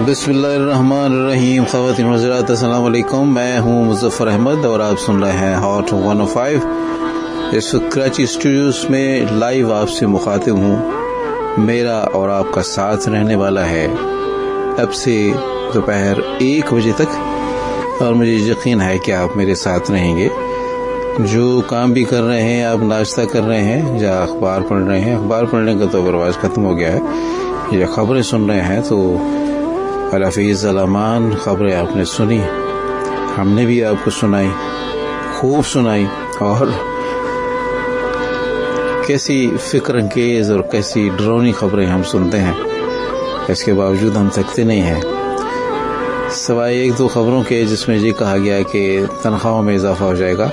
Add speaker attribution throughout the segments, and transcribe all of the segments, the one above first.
Speaker 1: बिस्मिल्लाहिर्रहमानिर्रहीम। ख़वातीन व हज़रात अस्सलाम वालेकुम। मैं हूँ मुज़फ़्फ़र अहमद और आप सुन रहे हैं हॉट 105। इस कराची स्टूडियोज़ में लाइव आपसे मुखातिब हूँ। मेरा और आपका साथ रहने वाला है अब से दोपहर 1 बजे तक और मुझे यकीन है कि आप मेरे साथ रहेंगे। जो काम भी कर रहे हैं, आप नाश्ता कर रहे हैं या अखबार पढ़ रहे हैं, अखबार पढ़ने का तो रवाज ख़त्म हो गया है, या खबरें सुन रहे हैं तो हफीज़ अल-अमान खबरें आपने सुनी, हमने भी आपको सुनाई, खूब सुनाई, और कैसी फ़िक्र अंगेज़ और कैसी डरावनी खबरें हम सुनते हैं। इसके बावजूद हम थकते नहीं हैं, सिवाय 1-2 खबरों के जिसमें ये कहा गया कि तनख्वाहों में इजाफा हो जाएगा।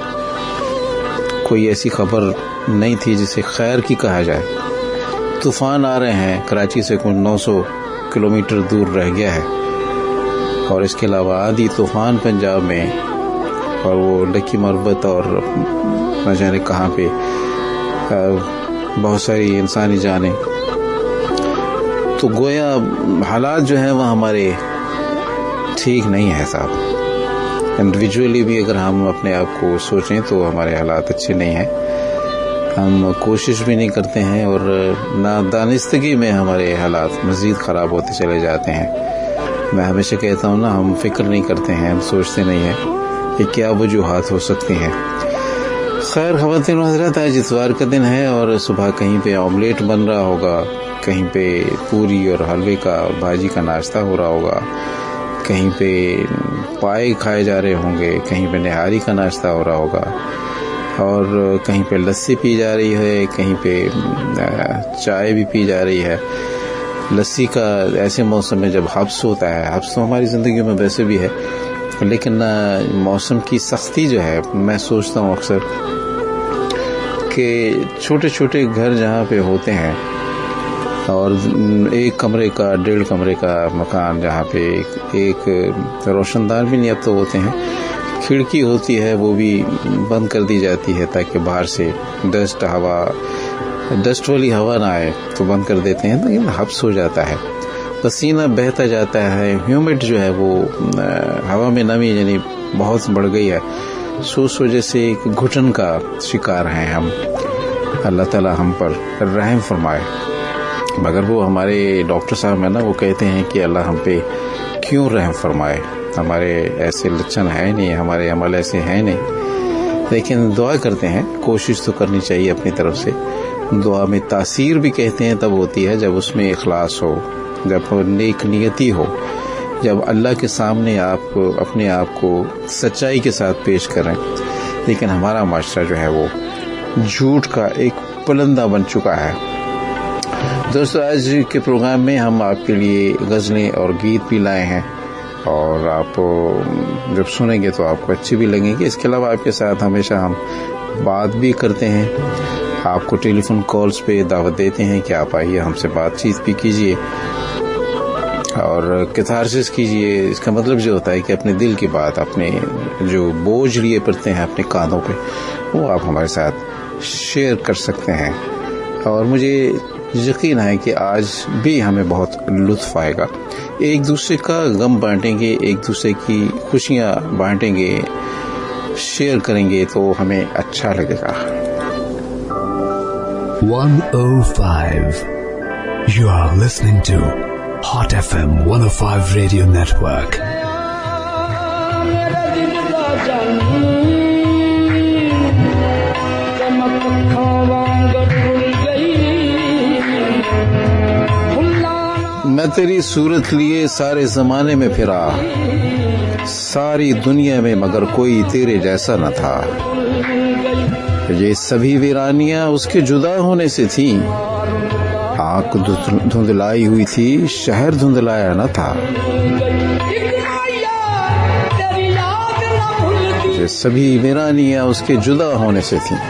Speaker 1: कोई ऐसी खबर नहीं थी जिसे खैर की कहा जाए। तूफ़ान आ रहे हैं, कराची से कुछ 900 किलोमीटर दूर रह गया है, और इसके अलावा आधी तूफ़ान पंजाब में, और वो लकी मरबत और न जाने कहाँ पे बहुत सारी इंसानी जाने। तो गोया हालात जो हैं वह हमारे ठीक नहीं है साहब। इंडिविजुअली भी अगर हम अपने आप को सोचें तो हमारे हालात अच्छे नहीं हैं। हम कोशिश भी नहीं करते हैं और नादानिस्तगी में हमारे हालात मज़ीद ख़राब होते चले जाते हैं। मैं हमेशा कहता हूँ ना, हम फ़िक्र नहीं करते हैं, हम सोचते नहीं हैं कि क्या वजूहात हो सकती हैं। खैर ख़वातीन व हज़रात, आज इतवार का दिन है और सुबह कहीं पे ऑमलेट बन रहा होगा, कहीं पे पूरी और हलवे का और भाजी का नाश्ता हो रहा होगा, कहीं पे पाए खाए जा रहे होंगे, कहीं पे निहारी का नाश्ता हो रहा होगा, और कहीं पे लस्सी पी जा रही है, कहीं पे चाय भी पी जा रही है। लस्सी का ऐसे मौसम में जब हब्स होता है, हब्स तो हमारी ज़िंदगी में वैसे भी है, लेकिन मौसम की सख्ती जो है, मैं सोचता हूँ अक्सर कि छोटे छोटे घर जहाँ पे होते हैं और 1 कमरे का 1.5 कमरे का मकान जहाँ पे एक रोशनदान भी नहीं अब तो होते हैं, खिड़की होती है वो भी बंद कर दी जाती है ताकि बाहर से डस्ट वाली हवा ना आए, तो बंद कर देते हैं, लेकिन हब्स हो जाता है, पसीना बहता जाता है, ह्यूमिड जो है वो हवा में नमी यानी बहुत बढ़ गई है। सोच वजह से एक घुटन का शिकार हैं हम। अल्लाह ताला हम पर रहम फरमाए। मगर वो हमारे डॉक्टर साहब है ना, वो कहते हैं कि अल्लाह हम पे क्यों रहम फरमाए, हमारे ऐसे लक्षण है नहीं, हमारे अमल ऐसे हैं नहीं, लेकिन दुआ करते हैं, कोशिश तो करनी चाहिए अपनी तरफ से। दुआ में तासीर भी कहते हैं तब होती है जब उसमें इखलास हो, जब नेक नियती हो, जब अल्लाह के सामने आप अपने आप को सच्चाई के साथ पेश करें। लेकिन हमारा माशरा जो है वो झूठ का एक पलंदा बन चुका है। दोस्तों, आज के प्रोग्राम में हम आपके लिए गज़लें और गीत भी लाए हैं, और आप जब सुनेंगे तो आपको अच्छी भी लगेंगी। इसके अलावा आपके साथ हमेशा हम बात भी करते हैं, आपको टेलीफोन कॉल्स पे दावत देते हैं कि आप आइए, हमसे बातचीत भी कीजिए और कैथारसिस कीजिए। इसका मतलब जो होता है कि अपने दिल की बात, अपने जो बोझ लिए पड़ते हैं अपने कांधों पे, वो आप हमारे साथ शेयर कर सकते हैं। और मुझे यकीन है कि आज भी हमें बहुत लुत्फ़ आएगा। एक दूसरे का गम बांटेंगे, एक दूसरे की खुशियाँ बांटेंगे, शेयर करेंगे तो हमें अच्छा लगेगा।
Speaker 2: 105. You are listening to Hot FM 105 Radio Network.
Speaker 1: मैं तेरी सूरत लिए सारे ज़माने में फिरा, सारी दुनिया में मगर कोई तेरे जैसा न था। ये सभी वीरानियां उसके जुदा होने से थीं, आँख धुंधलाई हुई थी, शहर धुंधलाया न था। ये सभी वीरानियां उसके जुदा होने से थीं।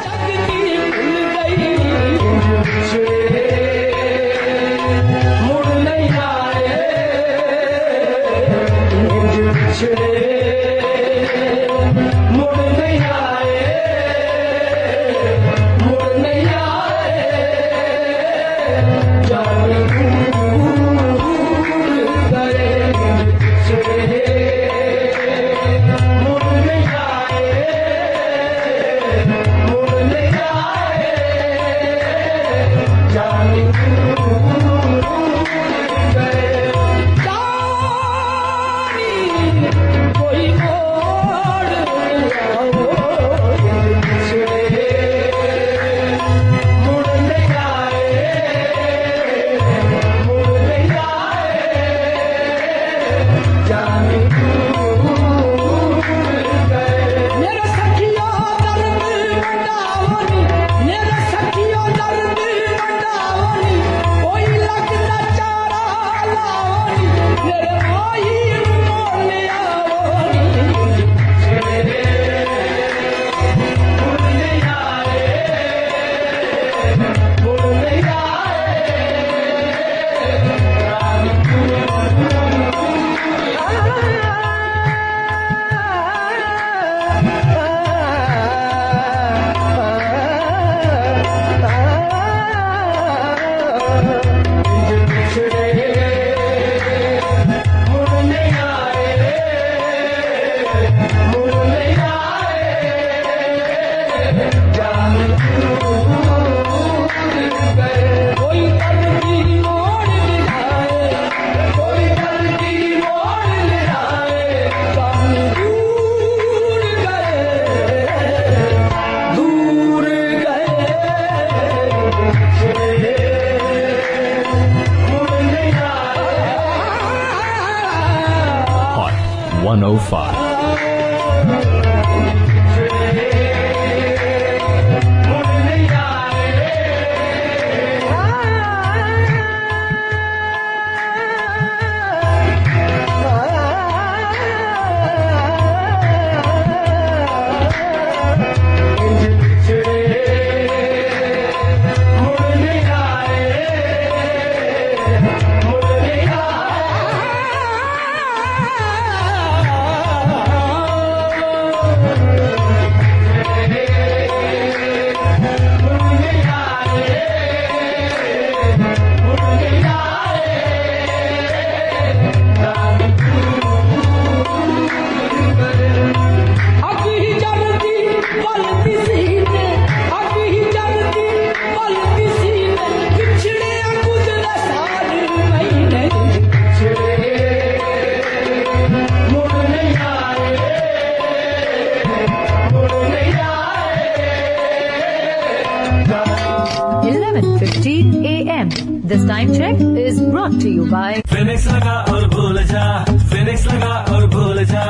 Speaker 3: This time check is brought to you by
Speaker 4: Phoenix लगा और भूल जा, Phoenix लगा और भूल जा।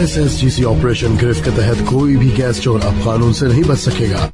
Speaker 5: SSGC ऑपरेशन गिरफ्त के तहत कोई भी गैस चोर अब कानून से नहीं बच सकेगा।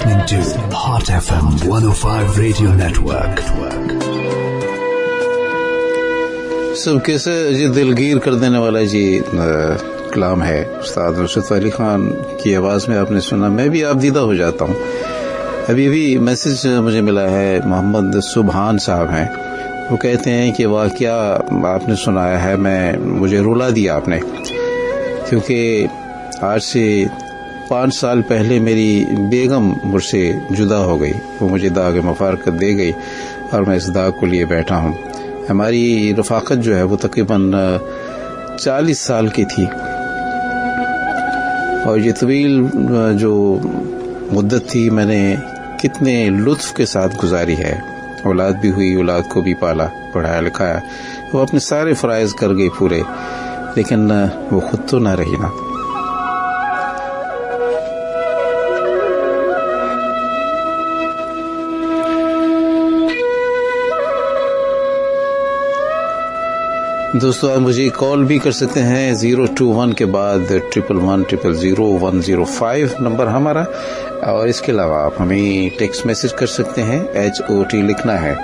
Speaker 2: listening to Hot FM 105 Radio Network.
Speaker 1: सब कैसे जी दिलगीर कर देने वाला जी कलाम है उस्ताद नुसरत अली खान की आवाज़ में आपने सुना. मैं भी आपदीदा हो जाता हूँ. अभी भी मैसेज मुझे मिला है, मोहम्मद सुबहान साहब हैं. वो कहते हैं कि वाह क्या आपने सुनाया है, मुझे रुला दिया आपने, क्योंकि आज से 5 साल पहले मेरी बेगम मुझसे जुदा हो गई. वो मुझे दाग मुबारकत दे गई और मैं इस दाग को लिए बैठा हूँ. हमारी रफ़ाक़त जो है वो तकरीबन 40 साल की थी और ये तवील जो मुद्दत थी मैंने कितने लुत्फ़ के साथ गुजारी है. औलाद भी हुई, औलाद को भी पाला, पढ़ाया लिखाया. वो अपने सारे फ़राइज़ कर गई पूरे, लेकिन वो खुद तो ना रही ना. दोस्तों आप मुझे कॉल भी कर सकते हैं 021 के बाद 11100105 नंबर हमारा, और इसके अलावा आप हमें टेक्स्ट मैसेज कर सकते हैं. HOT लिखना है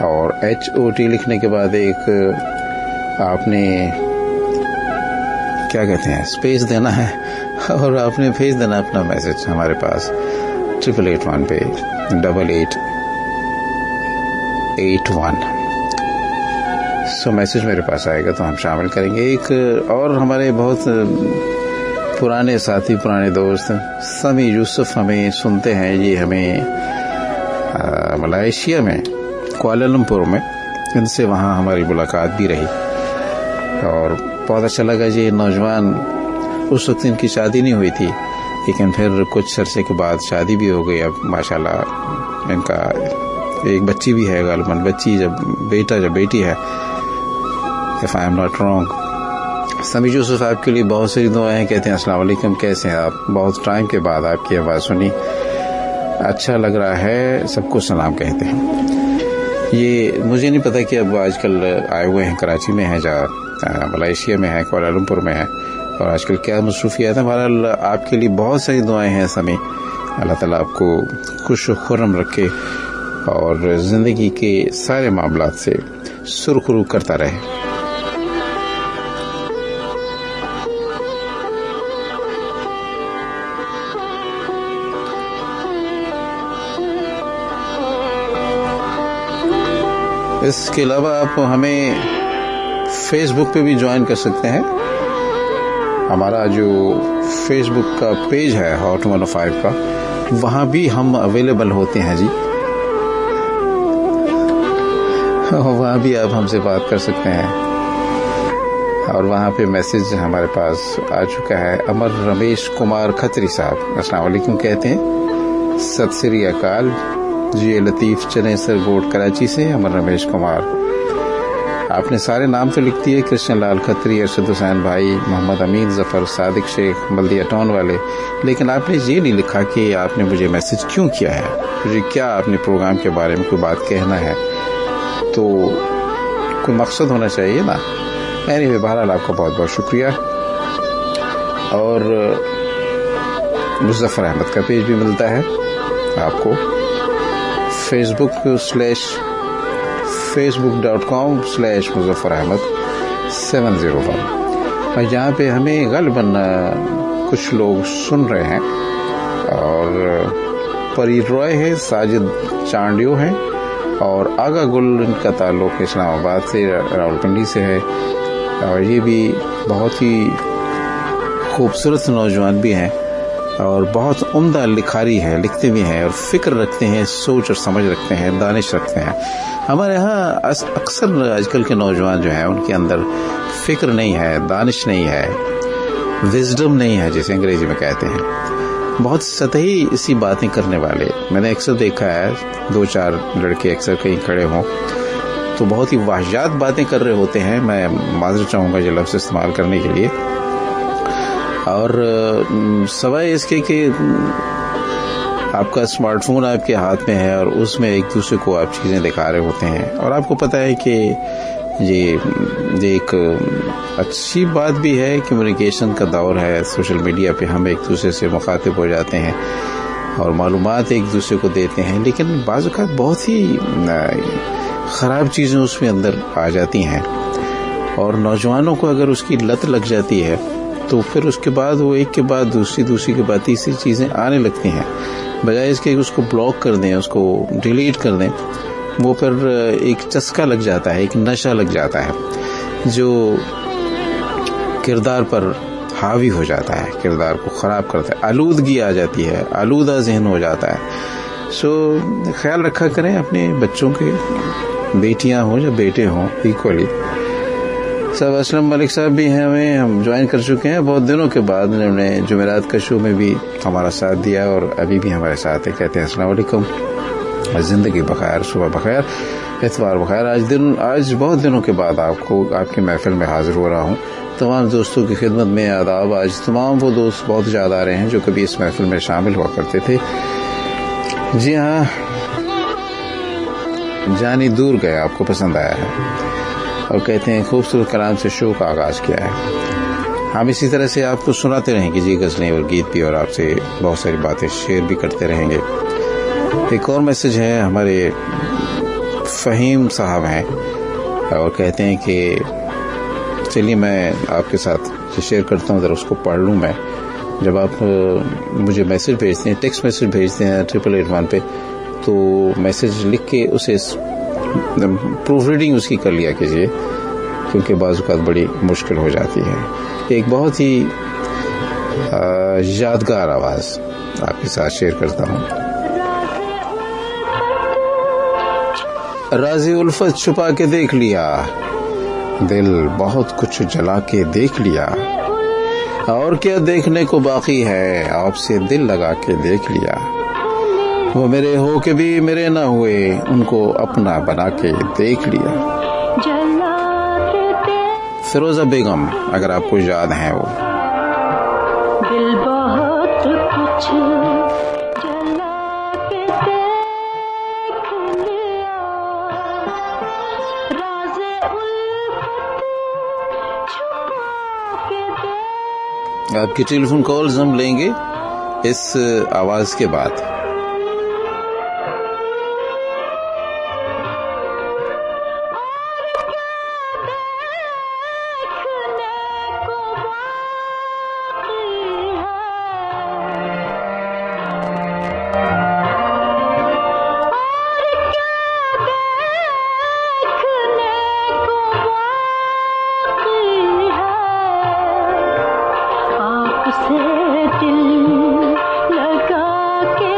Speaker 1: और HOT लिखने के बाद एक आपने क्या कहते हैं स्पेस देना है और आपने भेज देना अपना मैसेज हमारे पास 8881 पे 8881. सो मैसेज मेरे पास आएगा तो हम शामिल करेंगे. एक और हमारे बहुत पुराने साथी, पुराने दोस्त समी यूसुफ हमें सुनते हैं. ये हमें मलेशिया में कुआलालंपुर में, इनसे वहाँ हमारी मुलाकात भी रही और बहुत अच्छा लगा जी. नौजवान, उस वक्त इनकी शादी नहीं हुई थी, लेकिन फिर कुछ अरसे के बाद शादी भी हो गई. अब माशाल्लाह इनका एक बच्ची भी है, गालिबन बच्ची जब बेटी है, if I am not wrong. समी यूसुफ आपके लिए बहुत सारी दुआएं. कहते हैं अस्सलाम वालेकुम, कैसे हैं आप? बहुत टाइम के बाद आपकी आवाज़ सुनी, अच्छा लग रहा है, सबको सलाम कहते हैं. ये मुझे नहीं पता कि अब आजकल आए हुए हैं कराची में हैं, जहाँ मलेशिया में है, कुआलालंपुर में है, और आजकल क्या मसरूफियात है. बहरहाल आपके लिए बहुत सारी दुआएं हैं समी. अल्लाह ताला आपको खुश खुर्रम रखे और ज़िंदगी के सारे मामलात से सुरखरू करता रहे. इसके अलावा आप हमें फेसबुक पे भी ज्वाइन कर सकते हैं. हमारा जो फेसबुक का पेज है हॉट 105 का, वहाँ भी हम अवेलेबल होते हैं जी. वहाँ भी आप हमसे बात कर सकते हैं और वहाँ पे मैसेज हमारे पास आ चुका है. अमर रमेश कुमार खत्री साहब अस्सलाम वालेकुम कहते हैं. सत श्री अकाल जी. लतीफ़ चनेसर गोड कराची से अमर रमेश कुमार. आपने सारे नाम तो लिख दिए, कृष्ण लाल खत्री, अरशद हुसैन भाई, मोहम्मद अमीन जफ़र, सादिक शेख, बल्दिया टाउन वाले, लेकिन आपने ये नहीं लिखा कि आपने मुझे मैसेज क्यों किया है, मुझे क्या आपने प्रोग्राम के बारे में कोई बात कहना है, तो कोई मकसद होना चाहिए ना. एनीवे बहरहाल आपका बहुत बहुत शुक्रिया. और मुज़फ़्फ़र अहमद का पेज भी मिलता है आपको facebook.com/मुज़फ़्फ़र अहमद 701, और जहाँ पे हमें ग़ालिबन कुछ लोग सुन रहे हैं. और परी रॉय है, साजिद चांडियो हैं और आगा गुल, इनका ताल्लुक़ इस्लामाबाद से, रावलपिंडी से है. और ये भी बहुत ही खूबसूरत नौजवान भी हैं और बहुत उम्दा लिखारी है, लिखते भी हैं और फ़िक्र रखते हैं, सोच और समझ रखते हैं, दानिश रखते हैं. हमारे यहाँ अक्सर आजकल के नौजवान जो हैं उनके अंदर फ़िक्र नहीं है, दानिश नहीं है, विजडम नहीं है, जिसे अंग्रेजी में कहते हैं. बहुत सतही इसी बातें करने वाले मैंने अक्सर देखा है. 2-4 लड़के अक्सर कहीं खड़े हों तो बहुत ही वाहियात बातें कर रहे होते हैं. मैं माज़रत चाहूँगा ये लफ्ज़ इस्तेमाल करने के लिए. और सवाए इसके कि आपका स्मार्टफोन आपके हाथ में है और उसमें एक दूसरे को आप चीज़ें दिखा रहे होते हैं, और आपको पता है कि ये एक अच्छी बात भी है. कम्युनिकेशन का दौर है, सोशल मीडिया पे हम एक दूसरे से मुखातिब हो जाते हैं. اور معلومات ایک دوسرے کو دیتے ہیں، لیکن بعض اوقات بہت ہی خراب چیزیں اس میں اندر آ جاتی ہیں، اور نوجوانوں کو اگر اس کی لت لگ جاتی ہے تو پھر اس کے بعد وہ ایک کے بعد دوسری کے بعد تیسری چیزیں آنے لگتی ہیں، بجائے اس کے اس کو بلاک کر دیں، اس کو ڈیلیٹ کر دیں، وہ پھر ایک چسکا لگ جاتا ہے، ایک نشہ لگ جاتا ہے جو کردار پر حاوی ہو جاتا ہے، کردار کو خراب کرتا ہے، آلودگی آ جاتی ہے، آلودہ ذہن ہو جاتا ہے۔ سو خیال رکھا کریں اپنے بچوں کے، بیٹیاں ہوں یا بیٹے ہوں ایکولی۔ صاحب اسلم ملک صاحب بھی ہیں، ہم جوائن کر چکے ہیں بہت دنوں کے بعد، انہوں نے جمعرات کا شو میں بھی ہمارا ساتھ دیا اور ابھی بھی ہمارے ساتھ ہے۔ کہتے ہیں السلام علیکم، زندگی بخیر، صبح بخیر، اتوار بخیر۔ آج بہت دنوں کے بعد آپ کی محفل میں حاضر ہو رہا ہوں۔ تمام دوستوں کی خدمت میں آداب۔ آج تمام وہ دوست بہت یاد آ رہے ہیں جو کبھی اس محفل میں شامل ہوا کرتے تھے۔ جی ہاں، جانی دور گیا آپ کو پسند آیا ہے، اور کہتے ہیں خوبصورت کلام سے شو کا آغاز کیا ہے۔ ہم اسی طرح سے آپ کو سناتے رہیں گے جی، غزلیں اور گیت بھی، اور آپ سے بہت ساری باتیں شیئر بھی کرتے رہیں گے۔ ایک اور میسج ہے، ہمارے فہیم صاحب ہیں اور کہتے ہیں کہ چلیے میں آپ کے ساتھ شیئر کرتا ہوں، ذرا اس کو پڑھ لوں میں۔ جب آپ مجھے میسج بھیجتے ہیں، ٹیکسٹ میسج بھیجتے ہیں 8881 پہ، تو میسج لکھ کے اسے پروف ریڈنگ اس کی کر لیا کیجیے، کیونکہ بعض اوقات بڑی مشکل ہو جاتی ہے۔ ایک بہت ہی یادگار آواز آپ کے ساتھ شیئر کرتا ہوں۔ راز الفت چھپا کے دیکھ لیا، دل بہت کچھ جلا کے دیکھ لیا، اور کیا دیکھنے کو باقی ہے، آپ سے دل لگا کے دیکھ لیا، وہ میرے ہو کے بھی میرے نہ ہوئے، ان کو اپنا بنا کے دیکھ لیا۔ فیروزہ بیگم، اگر آپ کو یاد ہیں وہ۔
Speaker 6: دل بہت کچھ جلا کے دیکھ لیا، راز الفت چھپا کے دیکھ۔
Speaker 1: آپ کی ٹیلی فون کالز ہم لیں گے اس آواز کے بعد۔
Speaker 6: دل لگا کے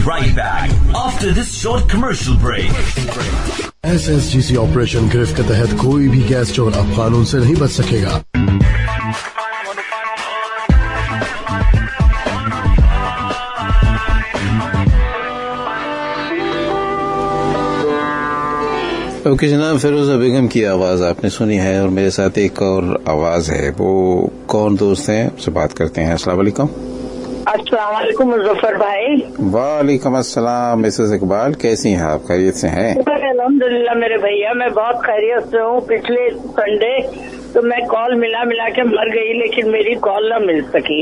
Speaker 4: right back after this short commercial break.
Speaker 5: SSGC operation गिरफ्त के तहत कोई भी गैस चोर अब कानून से नहीं बच सकेगा।
Speaker 1: ओके जनाब, फिरोजा बेगम की आवाज आपने सुनी है और मेरे साथ एक और आवाज है। वो कौन दोस्त हैं, उससे बात करते हैं। अस्सलाम वालेकुम।
Speaker 7: अस्सलाम वालेकुम मुजफ्फर भाई।
Speaker 1: वालेकुम अस्सलाम मिसेस इकबाल, कैसी हैं आप, खैरियत से हैं?
Speaker 7: अल्हम्दुलिल्लाह मेरे भैया, मैं बहुत खैरियत से हूँ। पिछले संडे तो मैं कॉल मिला के मर गई, लेकिन मेरी कॉल न मिल सकी।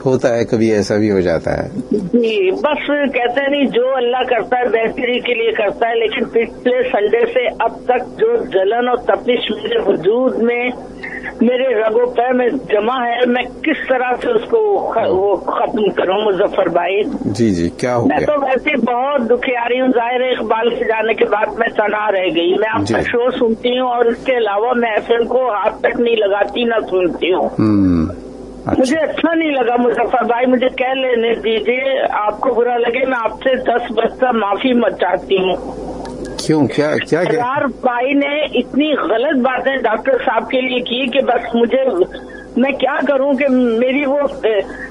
Speaker 1: होता है, कभी ऐसा भी हो जाता है
Speaker 7: जी। बस कहते नहीं, जो अल्लाह करता है बेहतरी के लिए करता है, लेकिन पिछले संडे से अब तक जो जलन और तपिश मेरे वजूद में, मेरे रगो पैर में जमा है, मैं किस तरह से उसको वो खत्म करूं मुजफ्फर भाई।
Speaker 1: जी जी, क्या हो
Speaker 7: मैं
Speaker 1: गया?
Speaker 7: तो वैसे बहुत दुखियारी हूँ। जाहिर है इकबाल के जाने के बाद मैं तनहा रह गई। मैं आपका शो सुनती हूँ और इसके अलावा मैं एफएम को हाथ तक नहीं लगाती, ना सुनती हूँ।
Speaker 1: अच्छा।
Speaker 7: मुझे अच्छा नहीं लगा मुजफ्फर भाई, मुझे कह लेने दीजिए। आपको बुरा लगे, मैं आपसे 10 बस्ता माफी मत चाहती हूँ।
Speaker 1: क्यों, क्या क्या क्या?
Speaker 7: यार भाई ने इतनी गलत बातें डॉक्टर साहब के लिए की कि बस मुझे, मैं क्या करूं कि मेरी वो,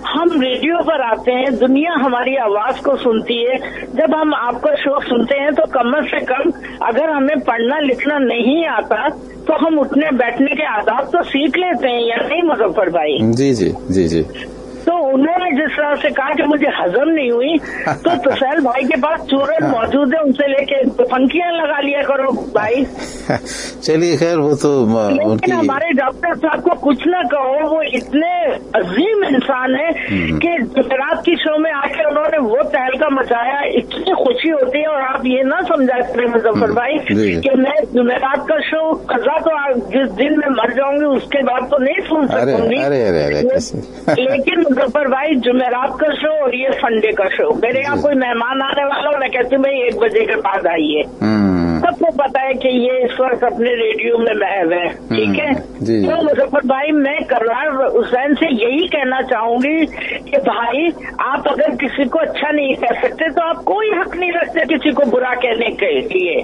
Speaker 7: हम रेडियो पर आते हैं, दुनिया हमारी आवाज को सुनती है। जब हम आपका शो सुनते हैं तो कम से कम अगर हमें पढ़ना लिखना नहीं आता तो हम उठने बैठने के आदाब तो सीख लेते हैं, या नहीं मुजफ्फर भाई?
Speaker 1: जी जी जी जी।
Speaker 7: तो उन्होंने जिस तरह से कहा कि मुझे हजम नहीं हुई, तो तुफैल भाई के पास चूरन मौजूद है, उनसे लेके फंकियां लगा लिया करो भाई।
Speaker 1: चलिए खैर, वो तो
Speaker 7: लेकिन हमारे डॉक्टर साहब को कुछ न कहो, वो इतने अजीम इंसान है कि गुजरात की शो में आकर उन्होंने वो तहलका मचाया, इतनी खुशी होती है। और आप ये ना समझा करें मुजफ्फर भाई कि मैं जुमेरात का शो कजा तो जिस दिन मैं मर जाऊंगी उसके बाद तो नहीं सुन सकूंगी। लेकिन मुजफ्फर भाई, जुमेरात का शो और ये संडे का शो, मेरे यहाँ कोई मेहमान आने वाला हो, मैं कहती हूँ भाई 1 बजे के बाद आइए। सबको पता है कि ये इस वक्त अपने रेडियो में महव है, ठीक है। तो मुजफ्फर भाई, मैं करार हुसैन से यही कहना चाहूंगी कि भाई, आप अगर किसी को अच्छा नहीं कह सकते तो आप कोई हक नहीं रखते किसी को बुरा कहने के लिए।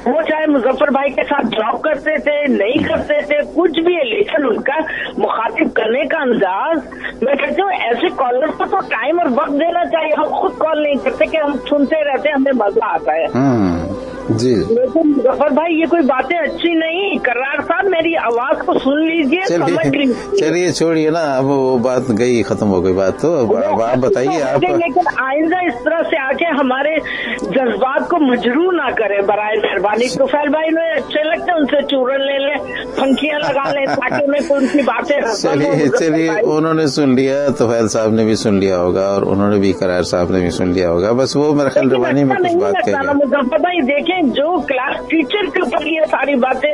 Speaker 7: वो चाहे मुजफ्फर भाई के साथ जॉब करते थे, नहीं करते थे, कुछ भी है, लेकिन उनका मुखातिब करने का अंदाज, मैं कहती हूँ ऐसे कॉलर को तो टाइम और वक्त देना चाहिए। हम खुद कॉल नहीं करते कि हम सुनते रहते, हमें मजा आता है।
Speaker 1: जी।
Speaker 7: लेकिन मुजफ्फर भाई, ये कोई बातें अच्छी नहीं। करार साहब, मेरी आवाज को सुन लीजिए, समझ लीजिए।
Speaker 1: चलिए छोड़िए ना, अब वो बात गई, खत्म हो गई बात। तो अब आप बताइए आप।
Speaker 7: लेकिन आइंदा इस तरह से आके हमारे जज्बात को मजरू ना करे बराए मेहरबानी। तुफैल भाई ने अच्छे लगते, उनसे चूरन ले ले, फंकियां लगा ले, ताकि मैं कोई उनकी बातें।
Speaker 1: चलिए उन्होंने सुन लिया, तुफैल साहब ने भी सुन लिया होगा और उन्होंने भी, करार साहब ने भी सुन लिया होगा। बस वो मेरा ख्याल रवानी में कुछ बात कहेगा।
Speaker 7: मुजफ्फर भाई देखिए, जो क्लास टीचर के ऊपर ये सारी बातें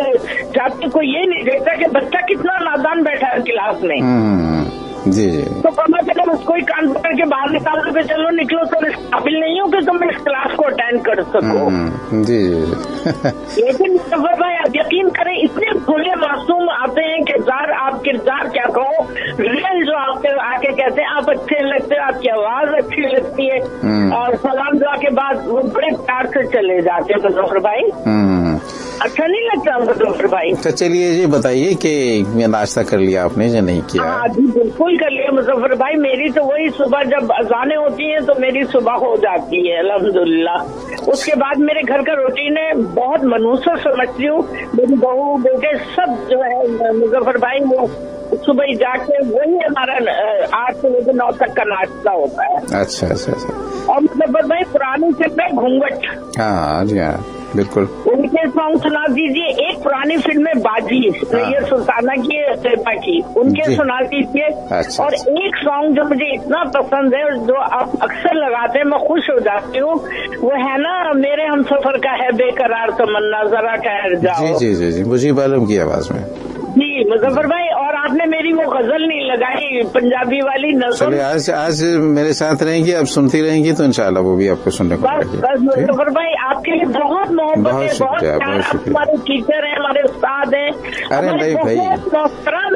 Speaker 7: जाते, को ये नहीं देखता कि बच्चा कितना नादान बैठा है क्लास में।
Speaker 1: जी जी।
Speaker 7: तो कम से कम उसको ही कान पकड़ के बाहर निकाल दो, चलो निकलो, तुम इस काबिल नहीं हो कि तुम इस क्लास को अटेंड कर सको।
Speaker 1: जी
Speaker 7: लेकिन भाई, आप यकीन करें, इतने भोले मासूम आते हैं कि आप किरदार क्या कहो, रियल जो आपके आके कहते हैं आप अच्छे लगते हो, आपकी आवाज अच्छी लगती है, और सलाम दुआ के बाद वो बड़े प्यार से चले जाते हैं मुजफ्फर भाई। अच्छा नहीं लगता मुजफ्फर भाई?
Speaker 1: तो चलिए ये बताइए कि नाश्ता कर लिया आपने या नहीं किया?
Speaker 7: हाँ जी, बिल्कुल कर लिया मुजफ्फर भाई। मेरी तो वही सुबह जब अजानें होती हैं तो मेरी सुबह हो जाती है अल्हम्दुलिल्लाह। उसके बाद मेरे घर का रूटीन है, बहुत मनूसर समझती हूँ। मेरी बहू बेटे सब जो है मुजफ्फर भाई, वो सुबह ही जाके वही हमारा 8 से लेकर 9 तक का नाश्ता होता है।
Speaker 1: अच्छा अच्छा अच्छा।
Speaker 7: और मुजफ्फर भाई, पुरानी फिल्म है घूंघट,
Speaker 1: हाँ जी हाँ बिल्कुल,
Speaker 7: उनके सॉन्ग सुना दीजिए। एक पुरानी फिल्म है बाजी, ये सुल्ताना की, शेफा की, उनके सुना दीजिए।
Speaker 1: अच्छा,
Speaker 7: और एक सॉन्ग जो मुझे इतना पसंद है, जो आप अक्सर लगाते हैं, मैं खुश हो जाती हूँ, वो है ना, मेरे हमसफर का है बेकरार तमन्ना, जरा ठहर जाओ।
Speaker 1: जी जी जी जी, मुजीब आलम की आवाज में।
Speaker 7: जी मुजफ्फर भाई, और आपने मेरी वो गजल नहीं लगाई पंजाबी वाली नज़र।
Speaker 1: आज मेरे साथ रहेंगी, अब सुनती रहेंगी तो इंशाल्लाह वो भी आपको सुनने को मिलेगी।
Speaker 7: बस मुजफ्फर भाई, आपके लिए बहुत मोहब्बत है, बहुत प्यार। हमारे टीचर हैं, हमारे उस्ताद हैं।
Speaker 1: अरे नहीं भाई,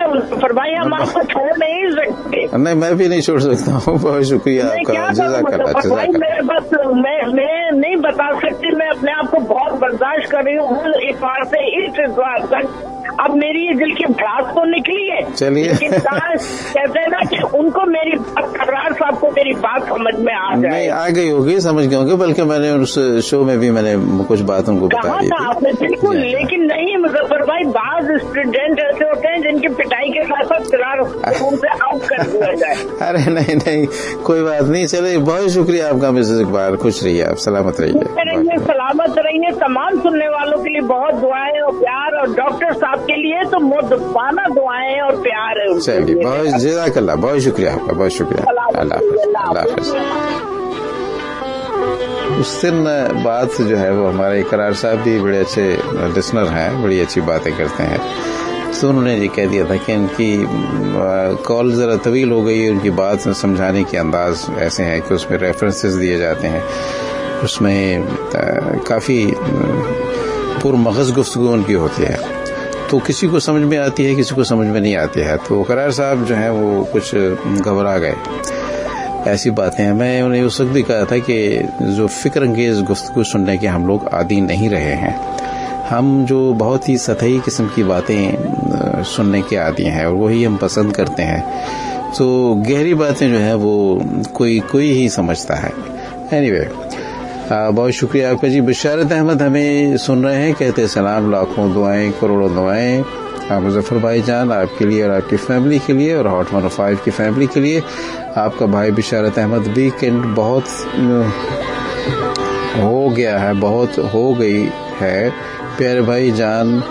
Speaker 7: मुजफ्फर भाई, हम आपको छोड़ नहीं सकते।
Speaker 1: नहीं, मैं भी नहीं छोड़ सकता हूँ। बहुत शुक्रिया आपका, जज़ाकल्लाह।
Speaker 7: मैं नहीं बता सकती, मैं अपने आप को बहुत बर्दाश्त कर रही हूँ इस बार से इस बार तक। अब मेरी ये दिल की भड़ास तो निकली है,
Speaker 1: चलिए।
Speaker 7: कहते हैं ना कि उनको मेरी करार साहब को मेरी बात समझ में आ जाए।
Speaker 1: नहीं, आ गई होगी, समझ गए होंगे, बल्कि मैंने उस शो में भी मैंने कुछ बात उनको बता दी थी
Speaker 7: आपने, बिल्कुल। लेकिन नहीं मुजफ्फर भाई, बाज स्टूडेंट ऐसे होते हैं जिनकी पिटाई के साथ साथ करार उनसे आउट कर दिया जाए।
Speaker 1: अरे नहीं, कोई बात नहीं। चलिए, बहुत शुक्रिया आपका मिसेज इकबाल, खुश रहिए आप, सलामत रहिए,
Speaker 7: सलामत रहिए। तमाम सुनने वालों के लिए बहुत दुआएं और प्यार, और डॉक्टर साहब के लिए तो मुद्दबाना दुआएं और प्यार है।
Speaker 1: चलिए, बहुत जज़ाकल्लाह, बहुत शुक्रिया आपका, बहुत शुक्रिया। अल्लाह हाफ़िज़। उस दिन बात जो है वो हमारे इकरार साहब भी बड़े अच्छे लिसनर हैं, बड़ी अच्छी बातें करते हैं। तो उन्होंने ये कह दिया था कि उनकी कॉल ज़रा तवील हो गई, उनकी बात समझाने के अंदाज ऐसे हैं कि उसमें रेफरेंसेस दिए जाते हैं, उसमें काफ़ी पुरमग़ज़ गुफ्तगू उनकी होती है, तो किसी को समझ में आती है, किसी को समझ में नहीं आती है। तो करार साहब जो हैं वो कुछ घबरा गए, ऐसी बातें हैं। मैं उन्हें उस वक्त भी कहा था कि जो फ़िक्र अंगेज़ गुफ्तगू सुनने के हम लोग आदी नहीं रहे हैं, हम जो बहुत ही सतही किस्म की बातें सुनने के आदी हैं और वही हम पसंद करते हैं। तो गहरी बातें जो है वो कोई ही समझता है। एनीवे, बहुत शुक्रिया आपका जी। बिशारत अहमद हमें सुन रहे हैं, कहते हैं सलाम, लाखों दुआएं, करोड़ों दुआएं मुजफ्फर भाई जान, आपके लिए और आपकी फैमिली के लिए और हॉट 105 की फैमिली के लिए। आपका भाई बिशारत अहमद, वीकेंड बहुत हो गया है, बहुत हो गई है प्यारे भाई जान,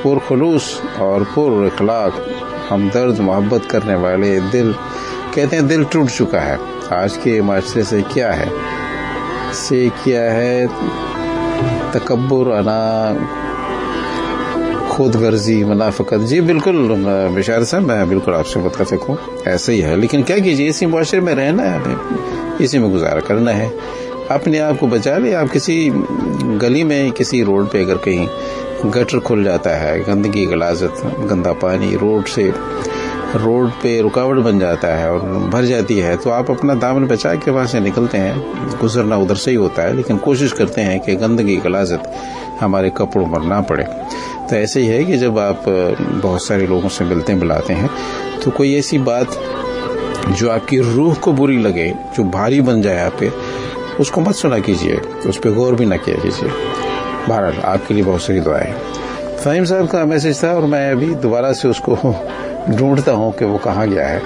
Speaker 1: पुरखलूस और पुर इखलाक, हमदर्द मोहब्बत करने वाले दिल, कहते हैं दिल टूट चुका है आज के माशरे से। क्या है तकब्बुर, अना, खुद गर्जी, मुनाफिकत। जी बिल्कुल बिशार साहब, मैं बिल्कुल आपसे मुत्तफिक हूँ, ऐसे ही है। लेकिन क्या कीजिए, इसी मुआशरे में रहना है हमें, इसी में गुजारा करना है। अपने आप को बचा ले। आप किसी गली में, किसी रोड पे अगर कहीं गटर खुल जाता है, गंदगी, गलाजत, गंदा पानी रोड पे रुकावट बन जाता है और भर जाती है, तो आप अपना दामन बचा के वहाँ से निकलते हैं। गुजरना उधर से ही होता है, लेकिन कोशिश करते हैं कि गंदगी, गलाजत हमारे कपड़ों पर ना पड़े। तो ऐसे ही है कि जब आप बहुत सारे लोगों से मिलते मिलाते हैं, तो कोई ऐसी बात जो आपकी रूह को बुरी लगे, जो भारी बन जाए आप पे, उसको मत सुना कीजिए, उस पर गौर भी ना किया कीजिए। बहरहाल आपके लिए बहुत सारी दुआएं। फ़हीम साहब का मैसेज था और मैं अभी दोबारा से उसको ढूंढता हूँ कि वो कहाँ गया है।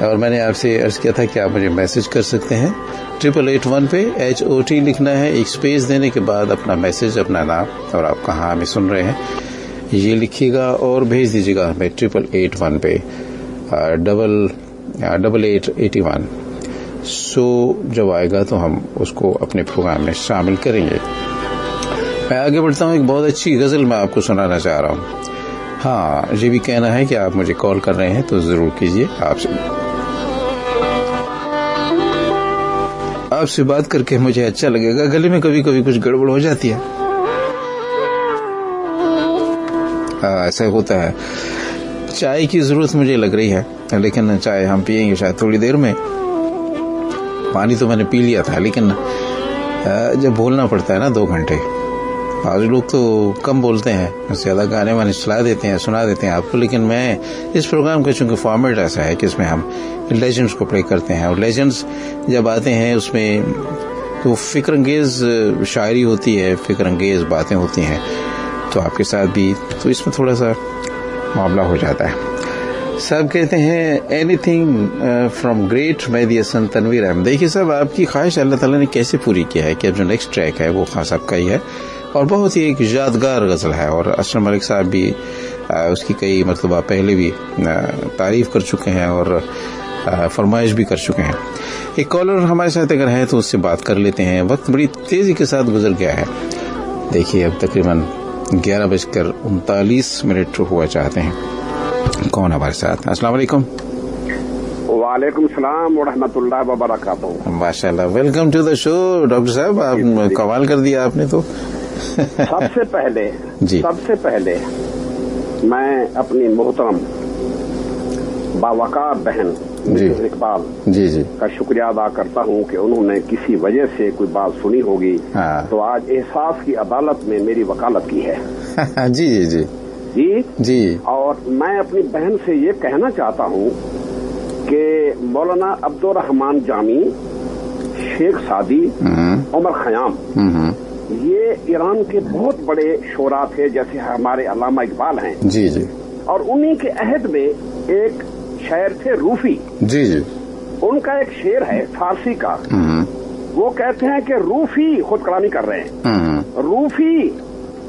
Speaker 1: और मैंने आपसे अर्ज़ किया था कि आप मुझे मैसेज कर सकते हैं 8881 पे, HOT लिखना है, एक स्पेस देने के बाद अपना मैसेज, अपना नाम और आप कहाँ हमें सुन रहे हैं ये लिखिएगा और भेज दीजिएगा हमें 8881 पे 8881। सो जब आएगा तो हम उसको अपने प्रोग्राम में शामिल करेंगे। मैं आगे बढ़ता हूँ, एक बहुत अच्छी गज़ल मैं आपको सुनाना चाह रहा हूँ। हाँ, ये भी कहना है कि आप मुझे कॉल कर रहे हैं तो ज़रूर कीजिए। आपसे बात करके मुझे अच्छा लगेगा। गले में कभी कभी कुछ गड़बड़ हो जाती है, ऐसा होता है। चाय की ज़रूरत मुझे लग रही है, लेकिन चाय हम पियेंगे शायद थोड़ी देर में। पानी तो मैंने पी लिया था, लेकिन जब बोलना पड़ता है ना 2 घंटे, आज लोग तो कम बोलते हैं, ज़्यादा गाने वाने सुना देते हैं आपको। लेकिन मैं इस प्रोग्राम का चूंकि फॉर्मेट ऐसा है कि इसमें हम लेजेंड्स को प्ले करते हैं, और लेजेंड्स जब आते हैं उसमें तो फ़िक्रअंगेज़ शायरी होती है, फ़िक्रअंगेज़ बातें होती हैं, तो आपके साथ भी तो इसमें थोड़ा सा मामला हो जाता है। सब कहते हैं anything from great Mehdi Hassan Tanveer Ahmed. देखिए साहब, आपकी ख्वाहिश अल्लाह ताला ने कैसे पूरी किया है कि अब जो नेक्स्ट ट्रैक है वो खान साहब का ही है, और बहुत ही एक यादगार गज़ल है, और असलम मलिक साहब भी उसकी कई मरतबा पहले भी तारीफ़ कर चुके हैं और फरमाइश भी कर चुके हैं। एक कॉलर हमारे साथ अगर है तो उससे बात कर लेते हैं। वक्त बड़ी तेज़ी के साथ गुजर गया है। देखिए अब तकरीबन 11:39 हुआ चाहते हैं। कौन हमारे साथ? अस्सलाम वालेकुम।
Speaker 8: वालेकुम सलाम वरहमतुल्लाह वबरकातुहू।
Speaker 1: माशाल्लाह, welcome to the show doctor साहब, आप कमाल कर दिया आपने तो।
Speaker 8: सबसे पहले मैं अपनी मोहतरम बावकार बहन इकबाल
Speaker 1: जी
Speaker 8: का शुक्रिया अदा करता हूँ कि उन्होंने किसी वजह से कोई बात सुनी होगी तो आज एहसास की अदालत में मेरी वकालत की है।
Speaker 1: जी जी जी
Speaker 8: जी
Speaker 1: जी।
Speaker 8: और मैं अपनी बहन से ये कहना चाहता हूँ कि मौलाना अब्दुल रहमान जामी, शेख सादी, उमर खयाम, ये ईरान के बहुत बड़े शोरा थे, जैसे हमारे अल्लामा इकबाल हैं।
Speaker 1: जी जी।
Speaker 8: और उन्हीं के अहद में एक शायर थे रूफी।
Speaker 1: जी जी।
Speaker 8: उनका एक शेर है फारसी का, वो कहते हैं कि रूफी, खुद कलामी कर रहे हैं, रूफी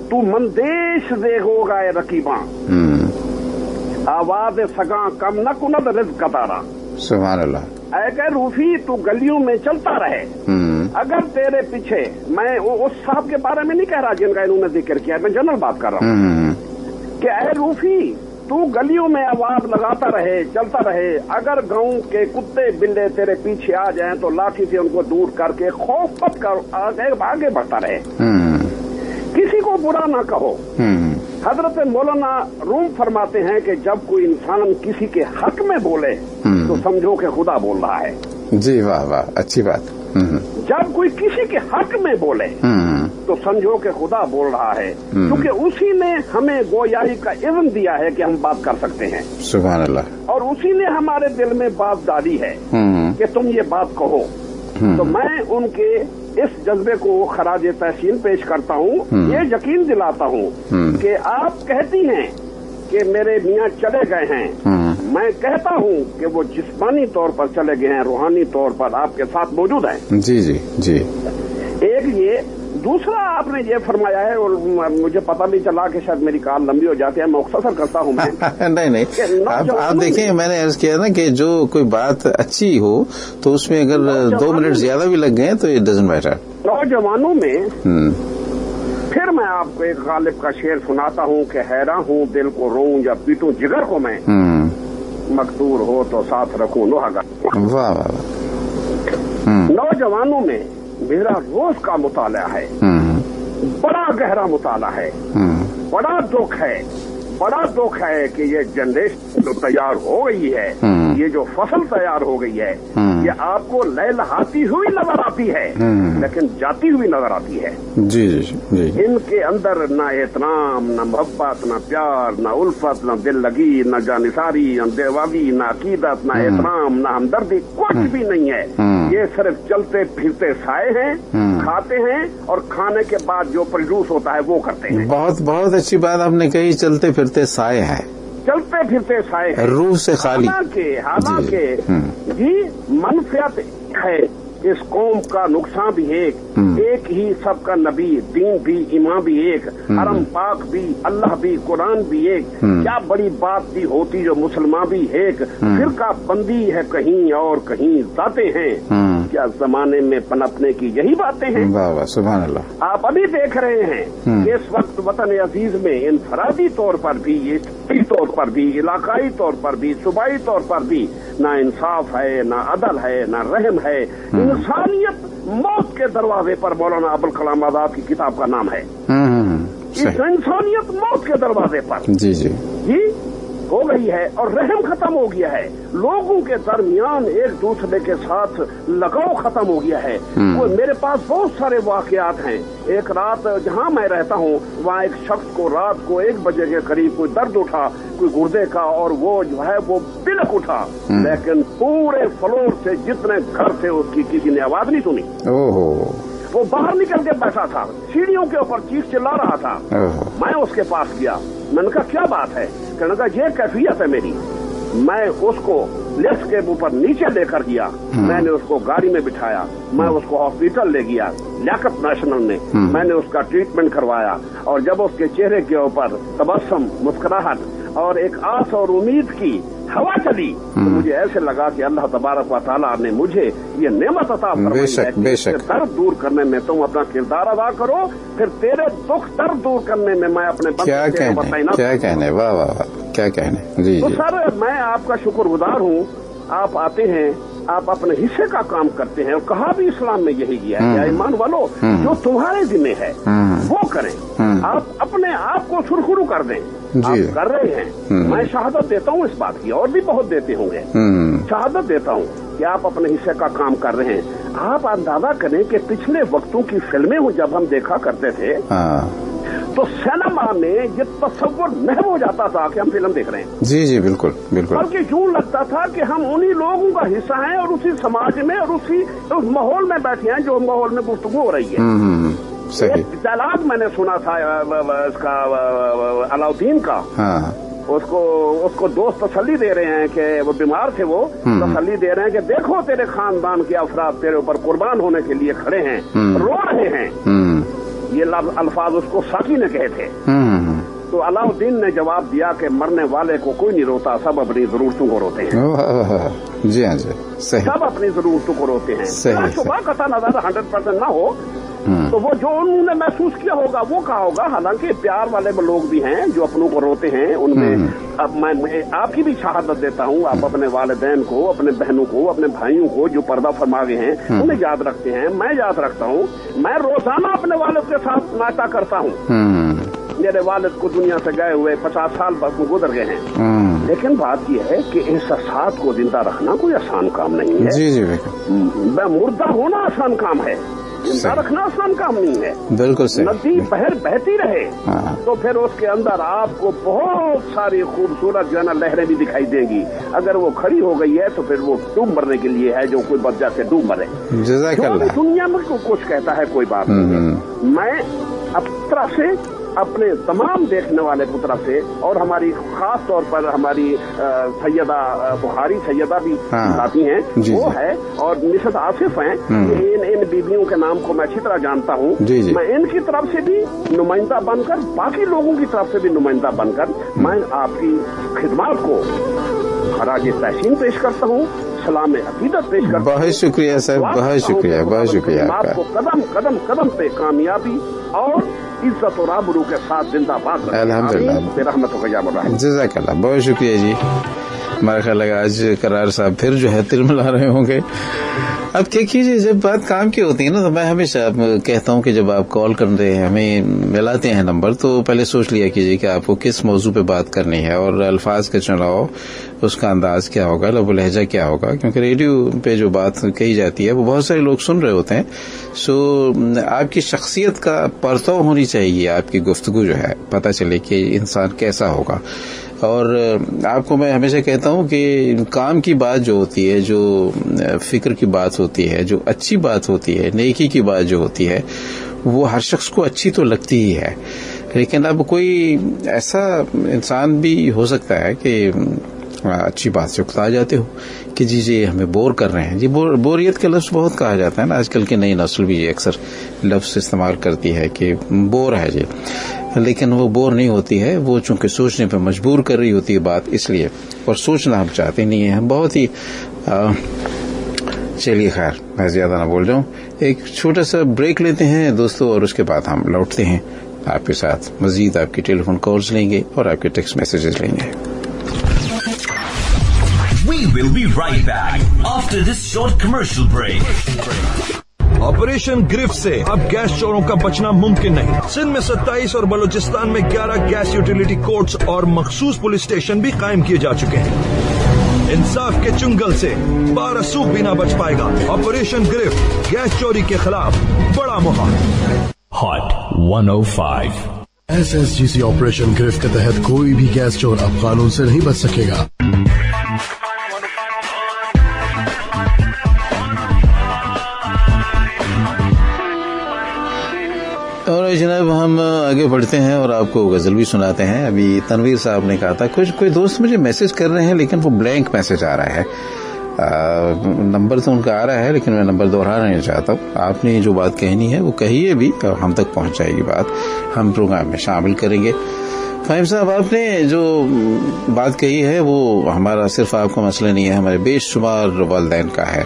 Speaker 8: तू मंदेश देखोगा ए रकीबा, आवाज सगा कम न कुनद रिज़्क़ कतारा।
Speaker 1: सुभान अल्लाह।
Speaker 8: ऐ कह रूफी तू गलियों में चलता रहे, अगर तेरे पीछे, मैं उस साहब के बारे में नहीं कह रहा जिनका इन्होंने जिक्र किया, मैं जनरल बात कर रहा हूँ कि ऐ रूफी तू गलियों में आवाज लगाता रहे, चलता रहे, अगर गांव के कुत्ते बिल्ले तेरे पीछे आ जाएं तो लाठी से उनको दूर करके खौफ मत कर आगे बढ़ता रहे, किसी को बुरा ना कहो। हजरत मौलाना रूम फरमाते हैं कि जब कोई इंसान किसी के हक में बोले तो समझो कि खुदा बोल रहा है।
Speaker 1: जी वाह वाह, अच्छी बात।
Speaker 8: जब कोई किसी के हक में बोले तो समझो कि खुदा बोल रहा है, क्योंकि उसी ने हमें गोयाई का इज़्न दिया है कि हम बात कर सकते हैं।
Speaker 1: सुभान अल्लाह। और
Speaker 8: उसी ने हमारे दिल में बात डाली है कि तुम ये बात कहो। तो मैं उनके इस जज्बे को खराज तहसीन पेश करता हूँ, ये यकीन दिलाता हूँ कि आप कहती हैं कि मेरे मियाँ चले गए हैं, मैं कहता हूँ कि वो जिस्मानी तौर पर चले गए हैं, रूहानी तौर पर आपके साथ मौजूद हैं।
Speaker 1: जी जी जी।
Speaker 8: एक ये, दूसरा आपने ये फरमाया है और मुझे पता नहीं चला कि शायद मेरी कॉल लंबी हो जाती है, मैं मुख्तसर करता हूँ मैं।
Speaker 1: नहीं आप देखिए, मैंने अर्ज किया ना कि जो कोई बात अच्छी हो तो उसमें अगर 2 मिनट ज्यादा भी लग गए तो इट डजंट मैटर।
Speaker 8: नौजवानों में फिर मैं आपको एक गालिब का शेर सुनाता हूँ कि हैरान हूँ दिल को रोऊं या पीटूं जिगर को मैं, मकदूर हो तो साथ रखूं लोहागा।
Speaker 1: वाह वाह।
Speaker 8: नौजवानों में मेरा रोज का मुताला है, बड़ा गहरा मुताला है, बड़ा दुख है कि ये जनरेशन जो तैयार हो गई है, ये जो फसल तैयार हो गई है, ये आपको लहलहाती हुई नजर आती है लेकिन जाती हुई नजर आती है।
Speaker 1: जी जी जी।
Speaker 8: इनके अंदर न एहतराम, न मोहब्बत, न प्यार, न उल्फत, न दिल लगी, न जानिसारी, न देवावी, न अकीदत, न एहतराम, न हमदर्दी, कुछ भी नहीं है। ये सिर्फ चलते फिरते साए हैं, खाते हैं और खाने के बाद जो प्रोड्यूस होता है वो करते हैं।
Speaker 1: बहुत बहुत अच्छी बात आपने कही, चलते फिरते साए हैं,
Speaker 8: चलते फिरते साए हैं,
Speaker 1: रूह से खाली।
Speaker 8: हालांकि जी मनफियत है, इस कौम का नुकसान भी एक ही सबका नबी, दीन भी, ईमान भी एक, हरम पाक भी, अल्लाह भी, कुरान भी एक। क्या बड़ी बात भी होती जो मुसलमान भी एक, फिरका बंदी है कहीं और कहीं जाते हैं, क्या जमाने में पनपने की यही बातें हैं।
Speaker 1: वाह वाह, सुभान अल्लाह।
Speaker 8: आप अभी देख रहे हैं कि इस वक्त वतन अजीज में इनफरादी तौर पर भी, इज्तिमाई तौर पर भी, इलाकाई तौर पर भी, सूबाई तौर पर भी ना इंसाफ है, ना अदल है, ना रहम है। इंसानियत मौत के दरवाजे पर, मौलाना अबुल कलाम आजाद की किताब का नाम है। इंसानियत मौत के दरवाजे पर
Speaker 1: जी जी
Speaker 8: जी हो गई है और रहम खत्म हो गया है। लोगों के दरमियान एक दूसरे के साथ लगाव खत्म हो गया है। वो मेरे पास बहुत सारे वाकयात हैं। एक रात जहाँ मैं रहता हूँ वहाँ एक शख्स को रात को 1 बजे के करीब कोई दर्द उठा, कोई गुर्दे का, और वो जो है वो बिलक उठा, लेकिन पूरे फ्लोर से जितने घर थे उसकी किसी ने आवाज नहीं सुनी।
Speaker 1: ओहो।
Speaker 8: वो बाहर निकल के बैठा था, सीढ़ियों के ऊपर चीख चिल्ला रहा था। मैं उसके पास गया, मैंने कहा क्या बात है? कहने का ये कैफियत है मेरी। मैं उसको लिफ्ट के ऊपर नीचे लेकर गया, मैंने उसको गाड़ी में बिठाया, मैं उसको हॉस्पिटल ले गया लियाकत नेशनल में, मैंने उसका ट्रीटमेंट करवाया। और जब उसके चेहरे के ऊपर तबस्सुम, मुस्कुराहट और एक आस और उम्मीद की हवा चली तो मुझे ऐसे लगा कि अल्लाह तबारक व तआला ने मुझे ये नेमत अता फरमाई है कि दर्द दूर करने में तुम अपना किरदार अदा करो, फिर तेरे दुख दर्द दूर करने में मैं अपने
Speaker 1: क्या कहने, वाह वाह वाह, क्या कहने। जी
Speaker 8: तो सर मैं आपका शुक्रगुजार हूँ आप आते हैं, आप अपने हिस्से का काम करते हैं, और कहा भी इस्लाम में यही किया है, या ईमान वालों जो तुम्हारे जिम्मे है वो करें, आप अपने आप को सुरखुरू कर दें, आप कर रहे हैं। मैं शहादत देता हूँ इस बात की, और भी बहुत देते होंगे, शहादत देता हूँ कि आप अपने हिस्से का काम कर रहे हैं। आप अंदाजा करें कि पिछले वक्तों की फिल्में जब हम देखा करते थे तो सिनेमा में ये तस्वुर नहीं हो जाता था कि हम फिल्म देख रहे हैं।
Speaker 1: जी जी बिल्कुल बिल्कुल।
Speaker 8: बल्कि यूं लगता था कि हम उन्हीं लोगों का हिस्सा हैं और उसी समाज में और उस माहौल में बैठे हैं जो माहौल में गुफ्तगू हो रही है।
Speaker 1: सही।
Speaker 8: एक डायलॉग मैंने सुना था इसका अलाउद्दीन का। उसको दोस्त तसल्ली दे रहे हैं कि वो बीमार थे, वो तसल्ली दे रहे हैं कि देखो तेरे खानदान के अफराद तेरे ऊपर कुर्बान होने के लिए खड़े हैं, रो रहे हैं। ये अल्फाज उसको साकी ने कहे थे। तो अलाउद्दीन ने जवाब दिया कि मरने वाले को कोई नहीं रोता, सब अपनी जरूरतों को रोते हैं।
Speaker 1: जी हाँ जी, सही।
Speaker 8: सब अपनी जरूरतों को रोते हैं। सुबह कथा नजर 100% ना हो तो वो जो उन्होंने महसूस किया होगा वो कहा होगा। हालांकि प्यार वाले लोग भी हैं जो अपनों को रोते हैं, उनमें अब मैं आपकी भी शहादत देता हूँ। आप अपने वालिदैन को, अपने बहनों को, अपने भाइयों को जो पर्दा फरमा गए हैं उन्हें याद रखते हैं, मैं याद रखता हूँ। मैं रोजाना अपने वालिद के साथ नाश्ता करता हूँ। मेरे वालिद को दुनिया से गए हुए 50 साल गुजर गए हैं, लेकिन बात यह है कि इस साथ को जिंदा रखना कोई आसान काम नहीं है।
Speaker 1: जी जी
Speaker 8: मैं मुर्दा होना आसान काम है, जिंदा रखना आसान काम नहीं है।
Speaker 1: बिल्कुल सही।
Speaker 8: नदी बहती रहे तो फिर उसके अंदर आपको बहुत सारी खूबसूरत जो है ना लहरें भी दिखाई देंगी। अगर वो खड़ी हो गई है तो फिर वो डूब मरने के लिए है, जो कोई बच्चा से डूब मरे।
Speaker 1: जज़ाकल्लाह।
Speaker 8: दुनिया में कुछ कहता है कोई बात नहीं। मैं अब तरफ से अपने तमाम देखने वाले की तरफ से, और हमारी खास तौर पर हमारी सैयदा बुखारी सैयदा भी आती हैं, वो है, और मिसेस आसिफ हैं। इन बीबियों के नाम को मैं अच्छी तरह जानता हूँ। मैं इनकी तरफ से भी नुमाइंदा बनकर, बाकी लोगों की तरफ से भी नुमाइंदा बनकर मैं आपकी खिदमत को खराज तहसीन पेश करता हूँ, सलाम अकीदत पेश करता हूँ।
Speaker 1: बहुत शुक्रिया सर, बहुत शुक्रिया, बहुत शुक्रिया
Speaker 8: आपको। कदम कदम कदम पे कामयाबी और इज्जत और आबरू के साथ जिंदाबाद।
Speaker 1: अल्हम्दुलिल्लाह, जज़ाकल्लाह, बहुत शुक्रिया जी। हमारा ख्याल है आज करार साहब फिर जो है तिलमिला रहे होंगे। अब क्या कीजिए, जब बात काम की होती है ना, तो मैं हमेशा कहता हूँ कि जब आप कॉल कर रहे हैं, हमें मिलाते हैं नंबर, तो पहले सोच लिया कीजिए कि आपको किस मौजू पे बात करनी है और अल्फाज का चुनाव, उसका अंदाज क्या होगा, लबो लहजा क्या होगा। क्योंकि रेडियो पे जो बात कही जाती है वो बहुत सारे लोग सुन रहे होते हैं। सो आपकी शख्सियत का परतव होनी चाहिए, आपकी गुफ्तगू जो है पता चले कि इंसान कैसा होगा। और आपको मैं हमेशा कहता हूं कि काम की बात जो होती है, जो फिक्र की बात होती है, जो अच्छी बात होती है, नेकी की बात जो होती है, वो हर शख्स को अच्छी तो लगती ही है। लेकिन अब कोई ऐसा इंसान भी हो सकता है कि अच्छी बात से उकता जाते हो कि जी हमें बोर कर रहे हैं। जी बोरियत का लफ्ज़ बहुत कहा जाता है ना, आजकल की नई नस्ल भी अक्सर लफ्ज़ इस्तेमाल करती है कि बोर है जी, लेकिन वो बोर नहीं होती है, वो चूंकि सोचने पर मजबूर कर रही होती है बात, इसलिए। और सोचना हम चाहते नहीं है, हम बहुत ही चलिए खैर, मैं ज्यादा ना बोल जाऊं, एक छोटा सा ब्रेक लेते हैं दोस्तों, और उसके बाद हम लौटते हैं आपके साथ। मजीद आपकी टेलीफोन कॉल्स लेंगे और आपके टेक्स्ट मैसेजेस लेंगे।
Speaker 4: We will be right back after this short commercial break.
Speaker 9: Operation गिरफ्त से अब गैस चोरों का बचना मुमकिन नहीं। सिंध में 27 और बलूचिस्तान में 11 गैस यूटिलिटी कोर्ट्स और मखसूस पुलिस स्टेशन भी कायम किए जा चुके हैं। इंसाफ के चुंगल से 12 सूब भी ना बच पाएगा। ऑपरेशन गिरफ्त, गैस चोरी के खिलाफ बड़ा मुहिम।
Speaker 2: हॉट 105
Speaker 5: SSGC ऑपरेशन गिरफ्त के तहत कोई भी गैस चोर अब कानून से नहीं बच सकेगा।
Speaker 1: और जनाब हम आगे बढ़ते हैं और आपको गजल भी सुनाते हैं। अभी तनवीर साहब ने कहा था, कोई दोस्त मुझे मैसेज कर रहे हैं लेकिन वो ब्लैंक मैसेज आ रहा है। नंबर तो उनका आ रहा है लेकिन मैं नंबर दोहराना नहीं चाहता हूँ। आपने जो बात कहनी है वो कहिए भी, और हम तक पहुंच जाएगी बात, हम प्रोग्राम में शामिल करेंगे। फाहिम साहब, आपने जो बात कही है वो हमारा सिर्फ आपका मसला नहीं है, हमारे बेशुमार वालिदैन का है।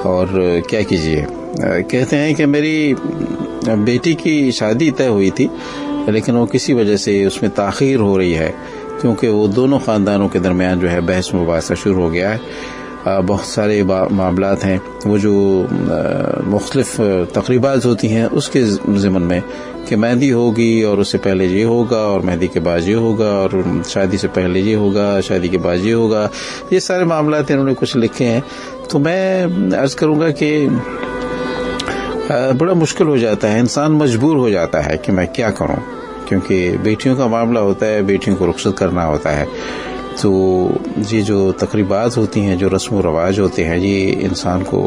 Speaker 1: और क्या कीजिए, कहते हैं कि मेरी बेटी की शादी तय हुई थी लेकिन वो किसी वजह से उसमें ताख़ीर हो रही है, क्योंकि वो दोनों ख़ानदानों के दरमियान जो है बहस मुबासा शुरू हो गया है। بہت سارے معاملات ہیں، وہ جو مختلف تقریبات ہوتی ہیں اس کے ضمن میں کہ مہندی ہوگی اور اس سے پہلے یہ ہوگا اور مہندی کے بعد یہ ہوگا اور شادی سے پہلے یہ ہوگا، شادی کے بعد یہ ہوگا، یہ سارے معاملات انہوں نے کچھ لکھے ہیں. تو میں عرض کروں گا کہ بڑا مشکل ہو جاتا ہے، انسان مجبور ہو جاتا ہے کہ میں کیا کروں، کیونکہ بیٹیوں کا معاملہ ہوتا ہے، بیٹیوں کو رخصت کرنا ہوتا ہے. تو یہ جو تقریبات ہوتی ہیں، جو رسم و رواج ہوتے ہیں، یہ انسان کو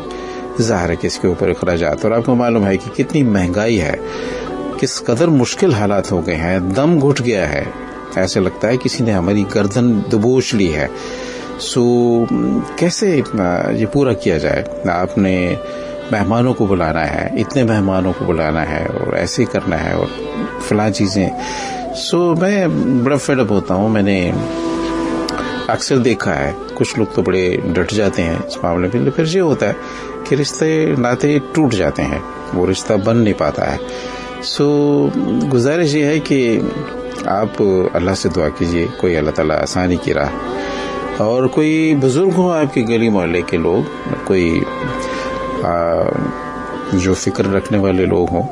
Speaker 1: ظاہر ہے کہ اس کے اوپر اخراجات، اور آپ کو معلوم ہے کہ کتنی مہنگائی ہے، کس قدر مشکل حالات ہو گئے ہیں، دم گھٹ گیا ہے، ایسے لگتا ہے کسی نے ہماری گردن دبوچ لی ہے. سو کیسے یہ پورا کیا جائے؟ آپ نے مہمانوں کو بلانا ہے، اتنے مہمانوں کو بلانا ہے اور ایسے کرنا ہے اور فلاں چیزیں. سو میں بڑا فیڈ اپ ہوتا ہوں. میں نے اکثر دیکھا ہے کچھ لوگ تو بڑے ڈٹ جاتے ہیں اس معاملے میں، پھر یہ ہوتا ہے کہ رشتے ناطے ٹوٹ جاتے ہیں، وہ رشتہ بن نہیں پاتا ہے. سو گزارش یہ ہے کہ آپ اللہ سے دعا کیجیے، کوئی اللہ تعالیٰ آسانی کی راہ، اور کوئی بزرگ ہوں آپ کے گلی محلے کے لوگ، کوئی جو فکر رکھنے والے لوگ ہوں،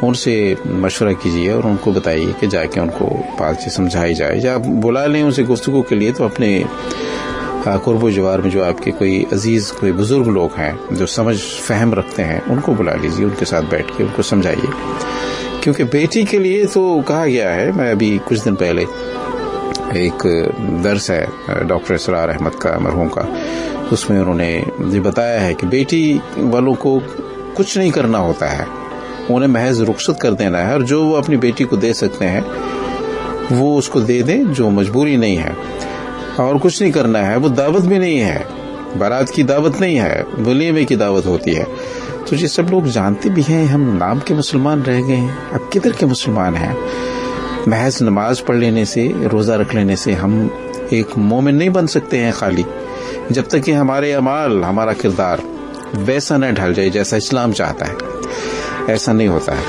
Speaker 1: ان سے مشورہ کیجیے اور ان کو بتائیے کہ جا کے ان کو بات سے سمجھائی جائے، یا بلا لیں اسے گفتگو کے لیے تو اپنے قرب و جوار میں جو آپ کے کوئی عزیز کوئی بزرگ لوگ ہیں جو سمجھ فہم رکھتے ہیں ان کو بلا لیجیے، ان کے ساتھ بیٹھ کے ان کو سمجھائیے. کیونکہ بیٹی کے لیے تو کہا گیا ہے، میں ابھی کچھ دن پہلے ایک درس ہے ڈاکٹر اسرار احمد کا مرحوم کا، اس میں انہوں نے یہ بتایا ہے کہ بیٹی والوں کو کچھ نہیں کرنا ہوتا ہے، انہیں محض رخصت کر دینا ہے، اور جو وہ اپنی بیٹی کو دے سکتے ہیں وہ اس کو دے دیں، جو مجبوری نہیں ہے، اور کچھ نہیں کرنا ہے. وہ دعوت بھی نہیں ہے، بارات کی دعوت نہیں ہے، ولیمے کی دعوت ہوتی ہے. تو یہ سب لوگ جانتے بھی ہیں، ہم نام کے مسلمان رہ گئے ہیں، اب کدھر کے مسلمان ہیں؟ محض نماز پڑھ لینے سے، روزہ رکھ لینے سے ہم ایک مومن نہیں بن سکتے ہیں خالی، جب تک کہ ہمارے اعمال، ہمارا کردار ویسا نہ ڈھل جائے جیسا اسلام چاہتا ہے. ایسا نہیں ہوتا ہے.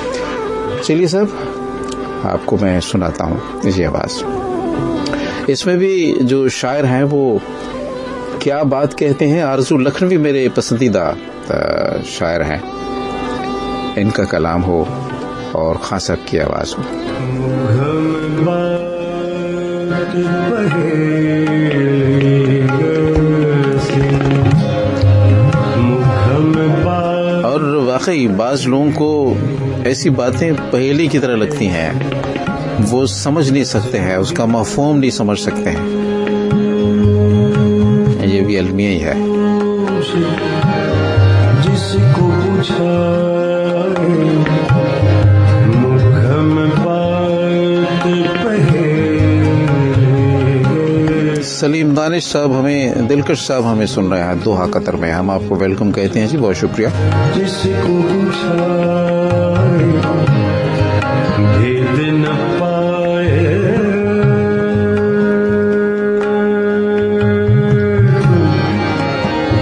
Speaker 1: چلیے صاحب، آپ کو میں سناتا ہوں یہ آواز. اس میں بھی جو شاعر ہیں وہ کیا بات کہتے ہیں. آرزو لکھنوی میرے پسندیدہ شاعر ہیں، ان کا کلام ہو اور خان صاحب کی آواز ہو. اور واقعی بعض لوگوں کو ایسی باتیں پہیلی کی طرح لگتی ہیں، وہ سمجھ نہیں سکتے ہیں، اس کا مفہوم نہیں سمجھ سکتے ہیں. یہ بھی المیہ ہی ہے.
Speaker 10: جس کو پوچھا
Speaker 1: سلیم دانش صاحب ہمیں، دلکش صاحب ہمیں سن رہے ہیں دوحہ قطر میں. ہم آپ کو ویلکم کہتے ہیں جی، بہت شکریہ.
Speaker 10: جس کو پوچھا بھید نہ پائے،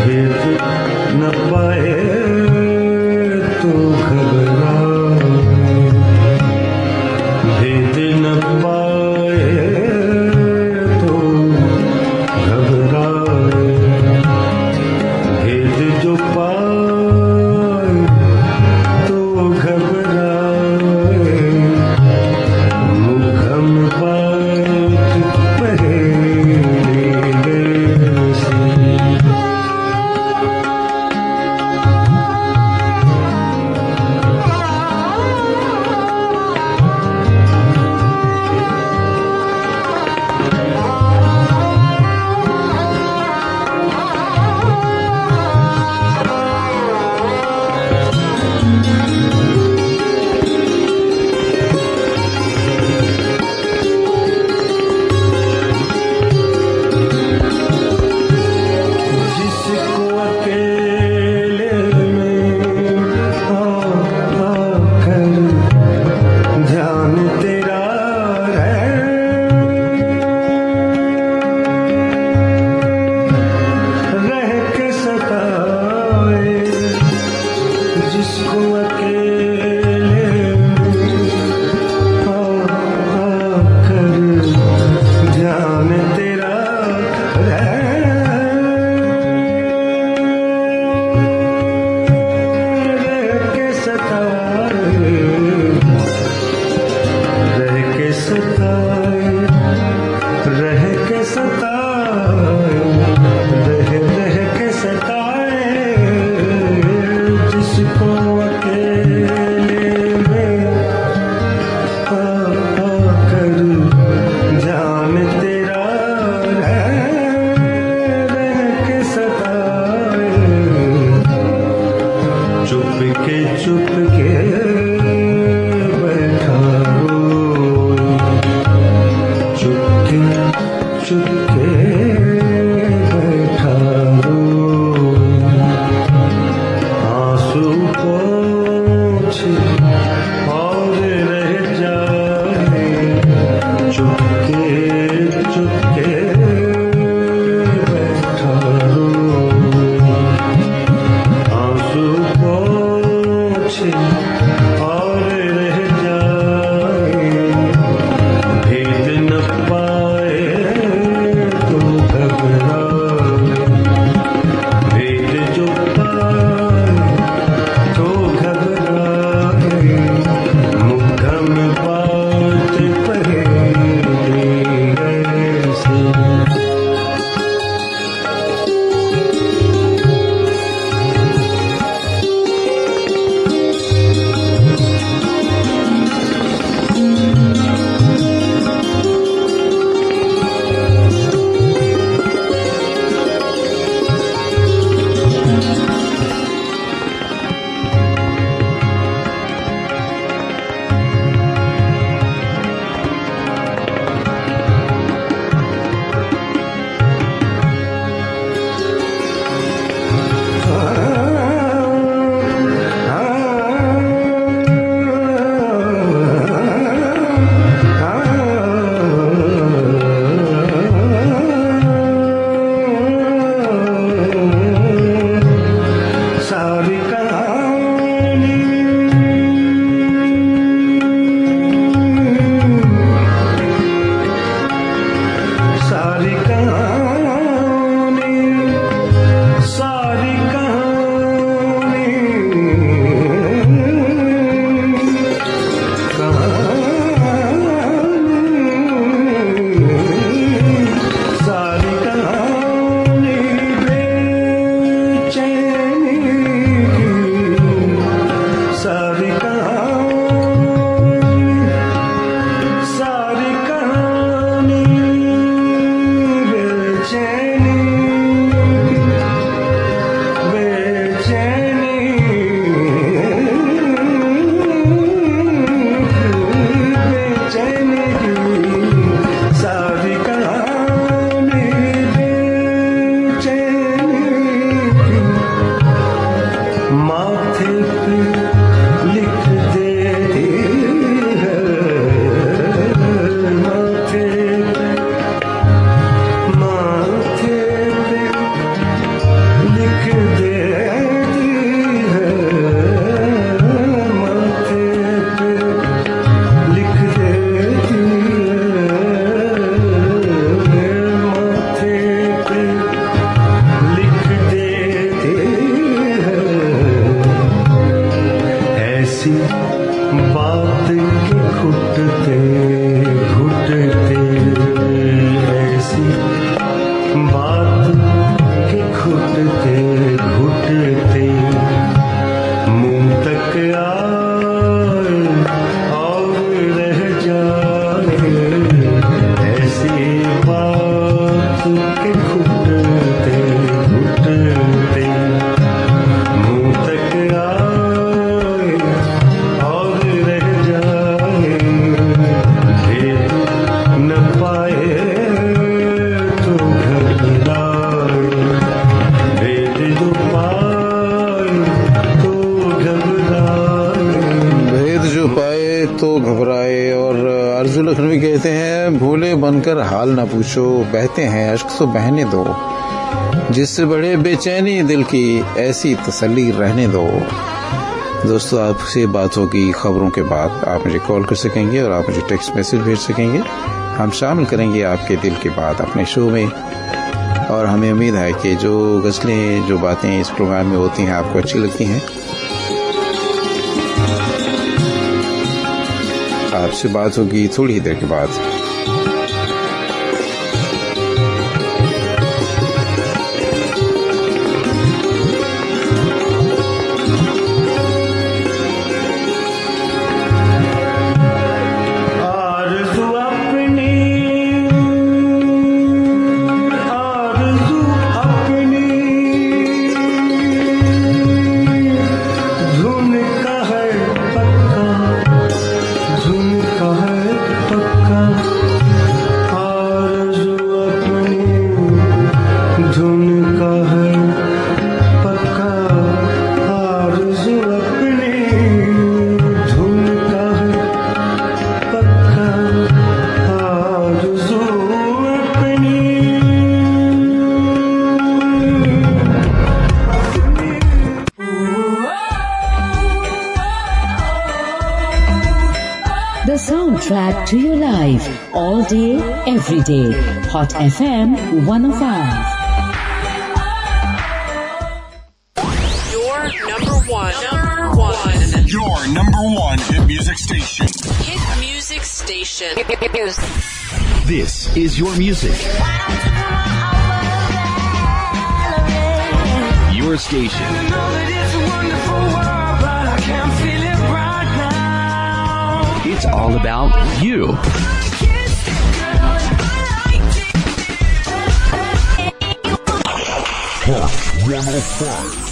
Speaker 10: بھید نہ پائے تو گھبرائے، بھید نہ پائے تو گھبرائے، بھید جو پائے تو گھبرائے، مکھم بات پہلے سے. घुटते घुटते मुंह तक आए और रह जाए, भेद न पाए तो घबराए, भेद जो पाए तो घबराए।
Speaker 1: भेद जो पाए तो घबराए। और अर्जु लखनवी कहते हैं भूले बनकर हाल ना पूछो, बहते हैं अश्क तो बहने दो, जिससे बड़े बेचैनी दिल की ऐसी तसल्ली रहने दो। दोस्तों, आपसे बात होगी खबरों के बाद। आप मुझे कॉल कर सकेंगे और आप मुझे टेक्स्ट मैसेज भेज सकेंगे। हम शामिल करेंगे आपके दिल की बात अपने शो में, और हमें उम्मीद है कि जो गज़लें, जो बातें इस प्रोग्राम में होती हैं आपको अच्छी लगती हैं। आपसे बात होगी थोड़ी ही देर के बाद।
Speaker 10: आरज़ू अपनी, आरज़ू अपनी, धुन का है पक्का, धुन का है पक्का। आरज़ू अपनी, धुन का है पक्का। आरज़ू अपनी, धुन का है पक्का। आरज़ू अपनी।
Speaker 3: The soundtrack to your life, all day, every day. Hot FM 105.
Speaker 11: Your number one
Speaker 12: Your number one hit music station.
Speaker 11: hit music station.
Speaker 12: This is your music. Your station. It's all about you. Hot 105.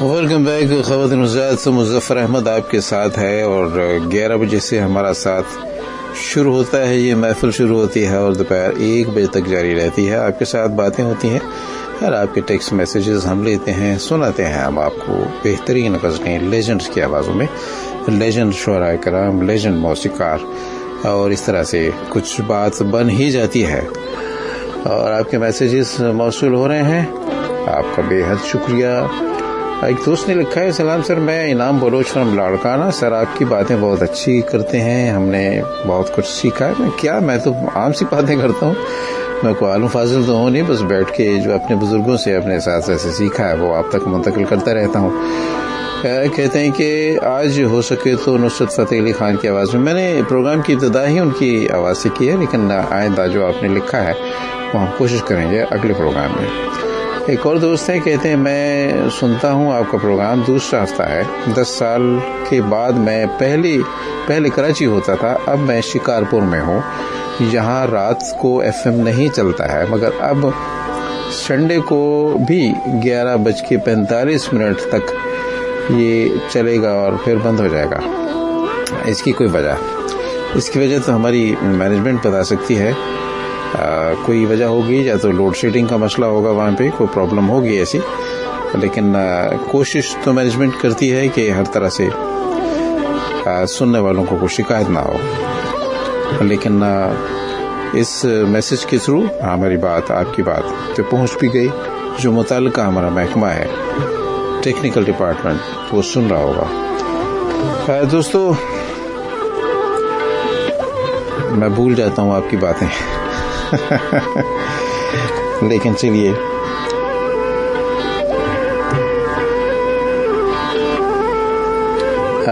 Speaker 1: Welcome back. ख़वातीन हज़रात, से मुज़फ़्फ़र अहमद आपके साथ है, और 11 बजे से हमारा साथ शुरू होता है। ये महफिल शुरू होती है और दोपहर 1 बजे तक जारी रहती है। आपके साथ बातें होती हैं और आपके टेक्स्ट मैसेजेस हम लेते हैं, सुनाते हैं हम आपको बेहतरीन गज़लें लेजेंड्स की आवाज़ों में, लेजेंड शुअरा कराम, लेजेंड मौसीकार, और इस तरह से कुछ बात बन ही जाती है। और आपके मैसेजेस मौसूल हो रहे हैं, आपका बेहद शुक्रिया। एक दोस्त ने लिखा है, सलाम सर, मैं इनाम बलोच फ्रॉम लाड़काना। सर, आपकी बातें बहुत अच्छी करते हैं, हमने बहुत कुछ सीखा है। मैं तो आम सी बातें करता हूँ, मैं कोई आलम फाजिल तो हूँ नहीं, बस बैठ के जो अपने बुजुर्गों से अपने साथ से सीखा है वो आप तक मुंतकिल करता रहता हूँ। कहते हैं कि आज हो सके तो नुसरत फ़तेह अली खान की आवाज़ में। मैंने प्रोग्राम की इब्तिदा ही उनकी आवाज़ से की है, लेकिन आइंदा जो आपने लिखा है वो हम कोशिश करेंगे अगले प्रोग्राम में। एक और दोस्त हैं, कहते हैं मैं सुनता हूँ आपका प्रोग्राम, दूसरा हफ्ता है। 10 साल के बाद मैं पहले कराची होता था, अब मैं शिकारपुर में हूँ। यहाँ रात को FM नहीं चलता है, मगर अब संडे को भी 11:45 तक ये चलेगा और फिर बंद हो जाएगा। इसकी कोई इसकी वजह तो हमारी मैनेजमेंट बता सकती है। कोई वजह होगी, या तो लोड शेडिंग का मसला होगा, वहाँ पे कोई प्रॉब्लम होगी ऐसी, लेकिन कोशिश तो मैनेजमेंट करती है कि हर तरह से सुनने वालों को कोई शिकायत ना हो। लेकिन इस मैसेज के थ्रू हमारी बात आपकी बात पे पहुँच भी गई। जो मुताल्लिका हमारा महकमा है, टेक्निकल डिपार्टमेंट, वो सुन रहा होगा। दोस्तों, मैं भूल जाता हूँ आपकी बातें लेकिन चलिए,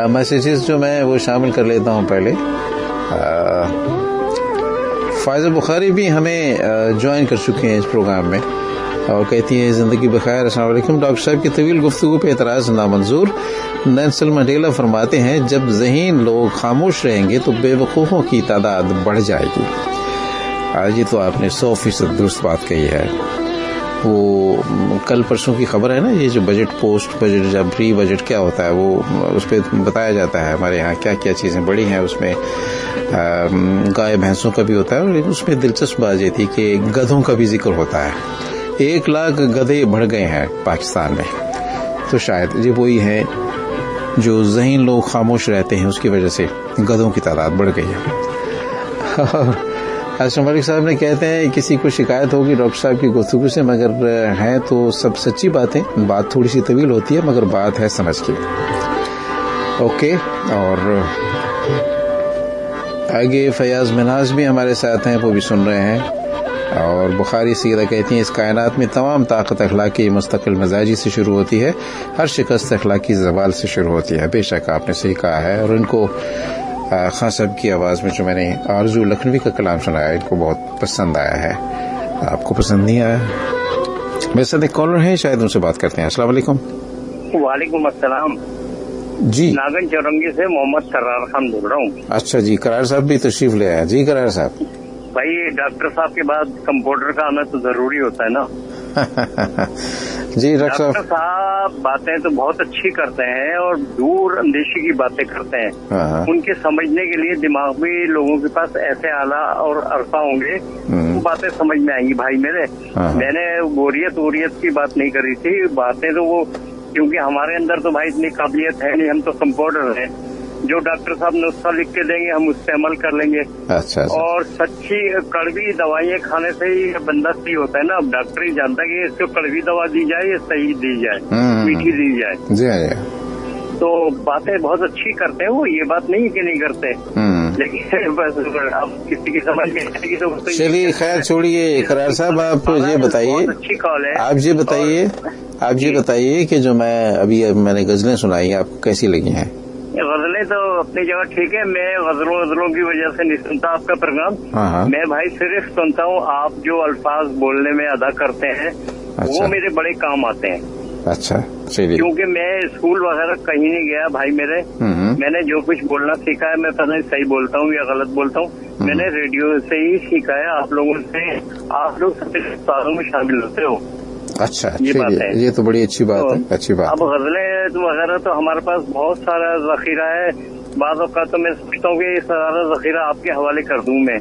Speaker 1: मैसेजेस जो मैं वो शामिल कर लेता हूँ पहले। फायज़ बुखारी भी हमें ज्वाइन कर चुके हैं इस प्रोग्राम में। اور کہتی ہیں زندگی بخیر. السلام علیکم. ڈاکٹر صاحب کی طویل گفتگو پہ اعتراض نامنظور. نیلسن منڈیلا فرماتے ہیں جب ذہین لوگ خاموش رہیں گے تو بے وقوفوں کی تعداد بڑھ جائے گی. آج یہ تو آپ نے 100% درست بات کہی ہے. وہ کل پرسوں کی خبر ہے نا, یہ جو بجٹ پوسٹ بجٹ یا پری بجٹ کیا ہوتا ہے, وہ اس پہ بتایا جاتا ہے ہمارے یہاں کیا کیا چیزیں بڑی ہیں. اس میں گائے بھینسوں کا بھی ہوتا ہے, اور اس میں دلچسپ بات یہ تھی کہ گدھوں کا بھی ذکر ہوتا ہے. 1 لاکھ گدھے بڑھ گئے ہیں پاکستان میں. تو شاید یہ وہی ہے جو ذہین لوگ خاموش رہتے ہیں, اس کی وجہ سے گدھوں کی تعداد بڑھ گئی ہے. اشرف ملک صاحب نے کہتے ہیں کسی کو شکایت ہوگی ڈاکٹر صاحب کی گفتگو سے, مگر ہیں تو سب سچی باتیں. بات تھوڑی سی طویل ہوتی ہے مگر بات ہے سمجھ کی. اوکے, اور آگے فیاض مناز بھی ہمارے ساتھ ہیں, وہ بھی سن رہے ہیں. اور بخاری سیدہ کہتی ہیں اس کائنات میں تمام طاقت اخلاقی مستقل مزاجی سے شروع ہوتی ہے, ہر شکست اخلاقی زوال سے شروع ہوتی ہے. بے شک آپ نے صحیح کہا ہے. اور ان کو خان صاحب کی آواز میں جو میں نے آرزو لکھنوی کا کلام سنایا, ان کو بہت پسند آیا ہے. آپ کو پسند نہیں آیا؟ میرے ساتھ ایک کالر ہیں, شاید ان سے بات کرتے ہیں. السلام علیکم.
Speaker 13: وعلیکم السلام.
Speaker 1: جی,
Speaker 13: ناگن چورنگی سے محمد کرار خان بول رہا ہوں.
Speaker 1: اچھا جی, کرار صاحب بھی تشریف لے آئے. جی کرار صاحب.
Speaker 13: بھائی ڈاکٹر صاحب کے بعد کمپاؤنڈر کا آنا تو ضروری ہوتا ہے نا.
Speaker 1: جی ڈاکٹر
Speaker 13: صاحب باتیں تو بہت اچھی کرتے ہیں اور دور اندیشی کی باتیں کرتے ہیں. ان کے سمجھنے کے لیے دماغ میں لوگوں کے پاس ایسے آلہ اور عرصہ ہوں گے, وہ باتیں سمجھ میں آئیں گی. بھائی میرے, میں نے بوریت کی بات نہیں کری تھی. باتیں تو وہ کیونکہ ہمارے اندر تو بھائی اتنی قابلیت ہے نہیں, ہم تو کمپاؤنڈر ہیں. جو ڈاکٹر صاحب نسخہ لکھ کے دیں گے ہم اس پہ عمل کر لیں گے.
Speaker 1: اچھا.
Speaker 13: اور سچی کڑوی دوائیں کھانے سے ہی بندہ صحیح ہوتا ہے نا. اب ڈاکٹر ہی جانتا ہے کہ اس کو کڑوی دوا دی جائے یا صحیح دی جائے, میٹھی دی جائے.
Speaker 1: جی.
Speaker 13: تو باتیں بہت اچھی کرتے ہیں وہ, یہ بات نہیں کہ نہیں کرتے, لیکن بس اب کسی کی سمجھ میں آئے گی تو.
Speaker 1: چلیے خیر چھوڑیے. کرار صاحب آپ یہ بتائیے,
Speaker 13: اچھی کال ہے.
Speaker 1: آپ یہ بتائیے کہ جو میں نے غزلیں سنائی آپ کو کیسی لگی ہیں؟
Speaker 13: غزلیں تو اپنی جگہ ٹھیک ہے. میں غزلوں کی وجہ سے نہیں سنتا آپ کا پروگرام. میں بھائی صرف سنتا ہوں آپ جو الفاظ بولنے میں ادا کرتے ہیں, وہ میرے بڑے کام آتے ہیں.
Speaker 1: اچھا,
Speaker 13: کیونکہ میں اسکول وغیرہ کہیں نہیں گیا بھائی میرے. میں نے جو کچھ بولنا سیکھا ہے, میں پتہ نہیں صحیح بولتا ہوں یا غلط بولتا ہوں, میں نے ریڈیو سے ہی سیکھا ہے. آپ لوگوں سے, آپ لوگ سب استادوں میں شامل ہوتے ہو.
Speaker 1: اچھا, یہ تو بڑی اچھی بات ہے. اچھی بات.
Speaker 13: اب غزلیں وغیرہ تو ہمارے پاس بہت سارا ذخیرہ ہے. بعض اوقات تو میں سوچتا ہوں کہ یہ سارا ذخیرہ آپ کے حوالے کر دوں میں.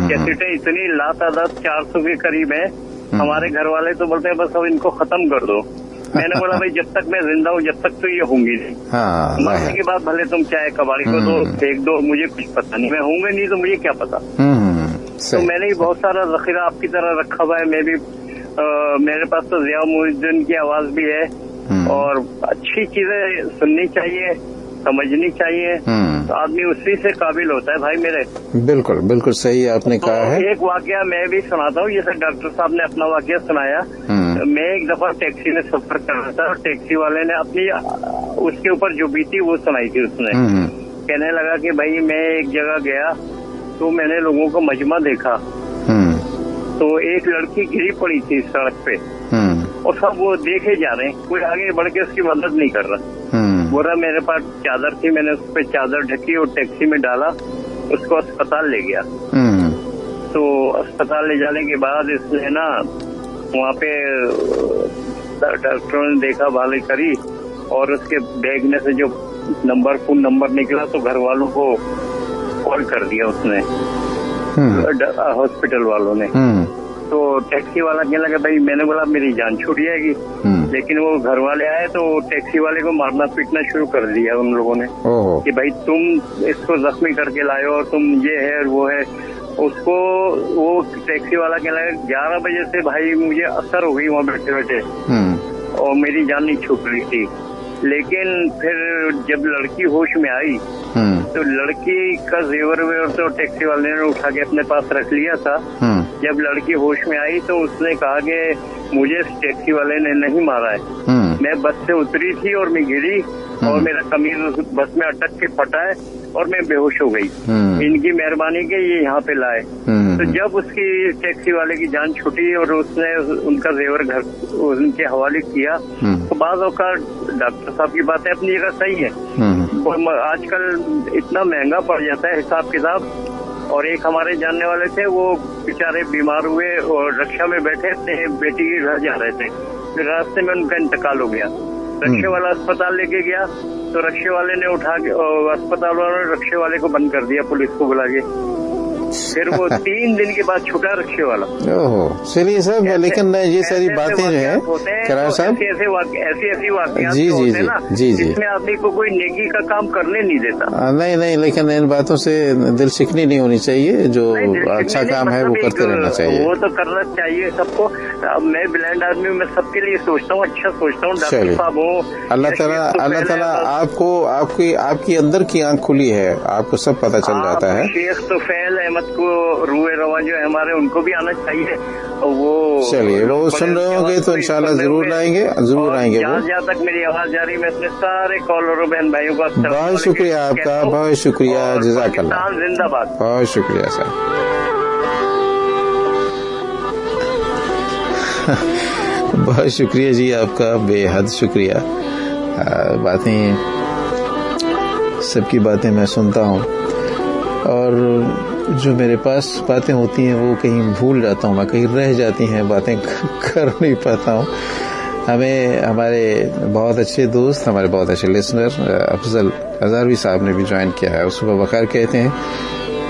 Speaker 13: کیسٹیں اتنی لاتعداد 400 کے قریب ہیں. ہمارے گھر والے تو بولتے ہیں بس اب ان کو ختم کر دو. میں نے بولا بھائی جب تک میں زندہ ہوں جب تک تو یہ ہوں گی نہیں. مرنے کے بعد بھلے تم چاہے کباڑی کو دو پھینک دو, مجھے کچھ پتا نہیں. میں ہوں گے نہیں تو مجھے کیا پتا. تو میں نے بہت سارا ذخیرہ آپ کی طرح رکھا ہوا ہے. میں بھی میرے پاس تو ضیاء محی الدین کی آواز بھی ہے. اور اچھی چیزیں سننی چاہیے, سمجھنی چاہیے, تو آدمی اسی سے قابل ہوتا ہے. بھائی میرے
Speaker 1: بالکل بالکل صحیح آپ نے کہا ہے.
Speaker 13: ایک واقعہ میں بھی سناتا ہوں, جیسے ڈاکٹر صاحب نے اپنا واقعہ سنایا. میں ایک دفعہ ٹیکسی میں سفر کر رہا تھا, اور ٹیکسی والے نے اپنی اس کے اوپر جو بیتی وہ سنائی تھی. اس نے کہنے لگا کہ بھائی میں ایک جگہ گیا تو میں نے لوگوں کو مجمع دیکھا, تو ایک لڑکی گری پڑی تھی سڑک پہ, اور سب وہ دیکھے جا رہے ہیں, کوئی آگے بڑھ کے اس کی مدد نہیں کر رہا. بولا میرے پاس چادر تھی, میں نے اس پہ چادر ڈھکی اور ٹیکسی میں ڈالا, اس کو اسپتال لے گیا. تو اسپتال لے جانے کے بعد اس نے نا وہاں پہ ڈاکٹروں نے دیکھا بھالی کری, اور اس کے بیگ میں سے جو فون نمبر نکلا تو گھر والوں کو کال کر دیا اس نے, ہاسپٹل والوں نے. تو ٹیکسی والا کہنے لگا بھائی, میں نے بولا میری جان چھوٹ جائے گی, لیکن وہ گھر والے آئے تو ٹیکسی والے کو مارنا پیٹنا شروع کر دیا ان لوگوں نے کہ بھائی تم اس کو زخمی کر کے لائے ہو, اور تم یہ ہے اور وہ ہے. اس کو وہ ٹیکسی والا کہنے لگا 11 بجے سے بھائی مجھے اثر ہو گئی وہاں بیٹھے بیٹھے, اور میری جان نہیں چھوٹ رہی تھی. لیکن پھر جب لڑکی ہوش میں آئی تو لڑکی کا زیور ویور تو ٹیکسی والے نے اٹھا کے اپنے پاس رکھ لیا تھا. جب لڑکی ہوش میں آئی تو اس نے کہا کہ مجھے ٹیکسی والے نے نہیں مارا ہے, میں بس سے اتری تھی اور میں گری, اور میرا قمیض بس میں اٹک کے پھٹا ہے, और मैं बेहोश हो गई। इनकी मेहरबानी के ये यहाँ पे लाए। तो जब उसकी टैक्सी वाले की जान छूटी और उसने उनका जेवर घर उनके हवाले किया, तो बाज़ औक़ात डॉक्टर साहब की बातें अपनी जगह सही है। आजकल इतना महंगा पड़ जाता है हिसाब किताब। और एक हमारे जानने वाले थे, वो बेचारे बीमार हुए और रक्षा में बैठे थे, बेटी के घर जा रहे थे, फिर रास्ते में उनका इंतकाल हो गया। रक्षे वाला अस्पताल लेके गया तो रक्षे वाले ने उठा के, अस्पताल वालों ने रक्षे वाले को बंद कर दिया पुलिस को बुला के। फिर वो 3 दिन के बाद छुटा रक्षे वाला।
Speaker 1: ओहो, चलिए साहब, लेकिन ये सारी बातें जो है करार साहब,
Speaker 13: ऐसी वाक़यात
Speaker 1: जी जी जी जी जी,
Speaker 13: इसमें आदमी को कोई नेकी का काम करने नहीं देता।
Speaker 1: नहीं, लेकिन इन बातों से दिल शिकनी नहीं होनी चाहिए। जो अच्छा काम है वो करते रहना चाहिए।
Speaker 13: वो तो करना चाहिए सबको। अब मैं ब्लाइंड आदमी हूँ, मैं सबके लिए सोचता हूँ, अच्छा सोचता हूँ। डॉक्टर साहब हो,
Speaker 1: अल्लाह ताला आपको आपकी अंदर की आंख खुली है, आपको सब पता चल जाता है।
Speaker 13: शेख तो फैल अहमद को रूए रवा जो है हमारे, उनको भी आना चाहिए। वो
Speaker 1: चलिए, वो सुन रहे होंगे तो इंशाल्लाह जरूर आएंगे वो।
Speaker 13: जहाँ तक मेरी आवाज जा रही, मैं अपने सारे कॉलरों बहन भाइयों का
Speaker 1: बहुत शुक्रिया आपका, बहुत शुक्रिया, जज़ाकल्लाह,
Speaker 13: जिंदाबाद,
Speaker 1: बहुत शुक्रिया साहब। बहुत शुक्रिया जी आपका, बेहद शुक्रिया। बातें, सबकी बातें मैं सुनता हूँ और जो मेरे पास बातें होती हैं वो कहीं भूल जाता हूँ मैं, कहीं रह जाती हैं, बातें कर नहीं पाता हूँ। हमें हमारे बहुत अच्छे दोस्त, हमारे बहुत अच्छे लिसनर अफजल हजारवी साहब ने भी ज्वाइन किया है। सुबह बखैर कहते हैं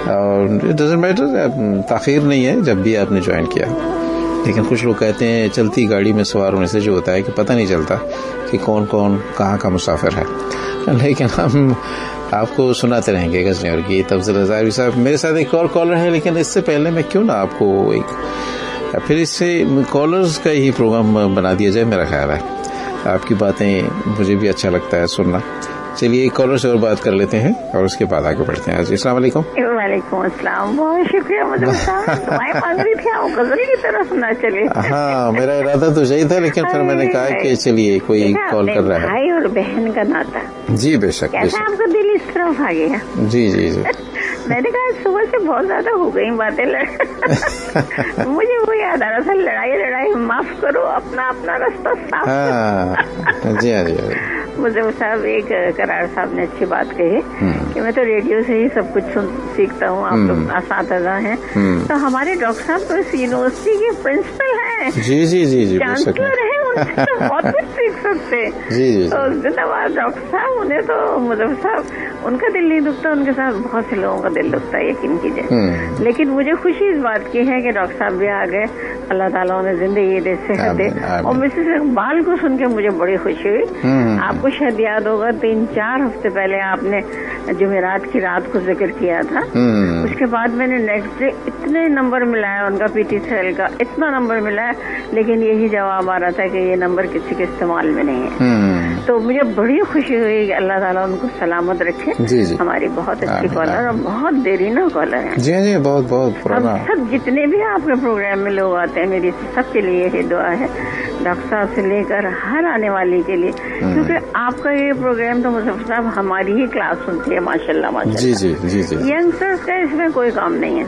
Speaker 1: और इट डजंट मैटर, ताख़ीर नहीं है जब भी आपने ज्वाइन किया। लेकिन कुछ लोग कहते हैं चलती गाड़ी में सवार होने से जो होता है कि पता नहीं चलता कि कौन कौन कहाँ का मुसाफिर है। लेकिन हम आपको सुनाते रहेंगे गज़लें और गीत। अफजल हज़ारवी साहब मेरे साथ एक और कॉलर है, लेकिन इससे पहले मैं क्यों ना आपको फिर इससे कॉलर्स का ही प्रोग्राम बना दिया जाए। मेरा ख्याल है आपकी बातें मुझे भी अच्छा लगता है सुनना। चलिए एक कॉलर से और बात कर लेते हैं और उसके बाद आगे बढ़ते हैं। अस्सलाम वालेकुम।
Speaker 14: वालेकुम अस्सलाम, बहुत शुक्रिया। मतलब दुआएं मांग रही थी, आप गजल की तरह सुना चलिए।
Speaker 1: हाँ, मेरा इरादा तो यही था, लेकिन फिर मैंने कहा कि चलिए कोई कॉल कर रहा है।
Speaker 14: भाई और बहन का नाता।
Speaker 1: जी बेशक,
Speaker 14: कैसा आपका दिल इस तरफ आ गया?
Speaker 1: जी जी जी।
Speaker 14: मैंने कहा सुबह से बहुत ज्यादा हो गई बातें मुझे वो याद आ रहा था, लड़ाई माफ करो, अपना रास्ता साफ।
Speaker 1: जी हाँ जी।
Speaker 14: मुझे साहब एक करार साहब ने अच्छी बात कही कि मैं तो रेडियो से ही सब कुछ सीखता हूँ। आप लोग असातिज़ा हैं, तो हमारे डॉक्टर साहब तो इस यूनिवर्सिटी के प्रिंसिपल हैं,
Speaker 1: जी जी जी जी,
Speaker 14: चांसलर है, उनसे तो बहुत कुछ सीख सकते।
Speaker 1: जी जी,
Speaker 14: तो जिंदाबाद डॉक्टर साहब। उन्हें तो मुझे साहब उनका दिल नहीं दुखता, उनके साथ बहुत से लोगों का दिल दुखता है, यकीन कीजिए। लेकिन मुझे खुशी इस बात की है कि डॉक्टर साहब भी आ गए, अल्लाह ताला उन्हें जिंदगी दे, सेहत दे। और मिसेस इकबाल को सुन के मुझे बड़ी खुशी हुई। आपको शायद याद होगा 3-4 हफ्ते पहले आपने जुमेरात की रात को जिक्र किया था। उसके बाद मैंने नेक्स्ट डे इतने नंबर मिलाया उनका, पीटी सेल का इतना नंबर मिलाया, लेकिन यही जवाब आ रहा था कि ये नंबर किसी के इस्तेमाल में नहीं है। तो मुझे बड़ी खुशी हुई कि अल्लाह ताला उनको सलामत रखे।
Speaker 1: जी जी।
Speaker 14: हमारी बहुत अच्छी कॉलर और बहुत देरीना कॉलर है।
Speaker 1: जी जी, बहुत पुराना।
Speaker 14: सब जितने भी आपके प्रोग्राम में लोग आते हैं, मेरी सबके लिए यही दुआ है, डॉक्टर साहब से लेकर हर आने वाले के लिए, क्योंकि आपका ये प्रोग्राम तो मुझे साहब हमारी ही क्लास सुनती है, माशाल्लाह माशाल्लाह।
Speaker 1: जी जी जी जी।
Speaker 14: यंगस्टर्स का इसमें कोई काम नहीं है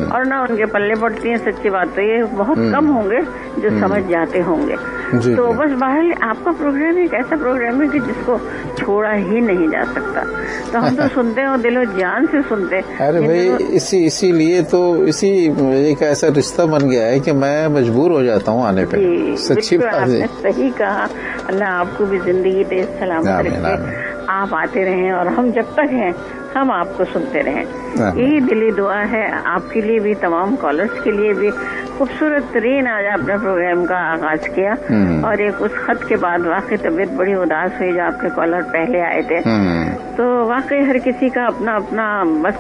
Speaker 14: और ना उनके पल्ले पड़ती है। सच्ची बात तो ये बहुत कम होंगे जो समझ जाते होंगे। तो बस बहरहाल आपका प्रोग्राम एक ऐसा प्रोग्राम है कि जिसको छोड़ा ही नहीं जा सकता। तो हम तो सुनते हैं और दिलो जान से सुनते हैं।
Speaker 1: अरे भाई, इसीलिए तो एक ऐसा रिश्ता बन गया है कि मैं मजबूर हो जाता हूँ आने पे। सच्ची बात है,
Speaker 14: सही कहा। अल्लाह आपको भी जिंदगी दे, सलामत रखे, आप आते रहें और हम जब तक हैं हम आपको सुनते रहें। यही दिली दुआ है आपके लिए भी, तमाम कॉलर्स के लिए भी। खूबसूरत तरीन आज आपने प्रोग्राम का आगाज किया और एक उस खत के बाद वाकई तबीयत बड़ी उदास हुई जो आपके कॉलर पहले आए थे। तो वाकई हर किसी का अपना अपना बस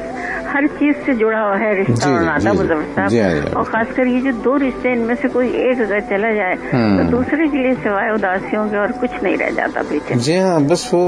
Speaker 14: हर चीज से जुड़ा हुआ है रिश्ता और नाता मुजफ्फर साहब, और खासकर ये जो 2 रिश्ते इनमें से कोई एक अगर चला जाए तो दूसरे के लिए सिवाय उदासियों के और कुछ नहीं रह जाता पीछे।
Speaker 1: जी हाँ, बस वो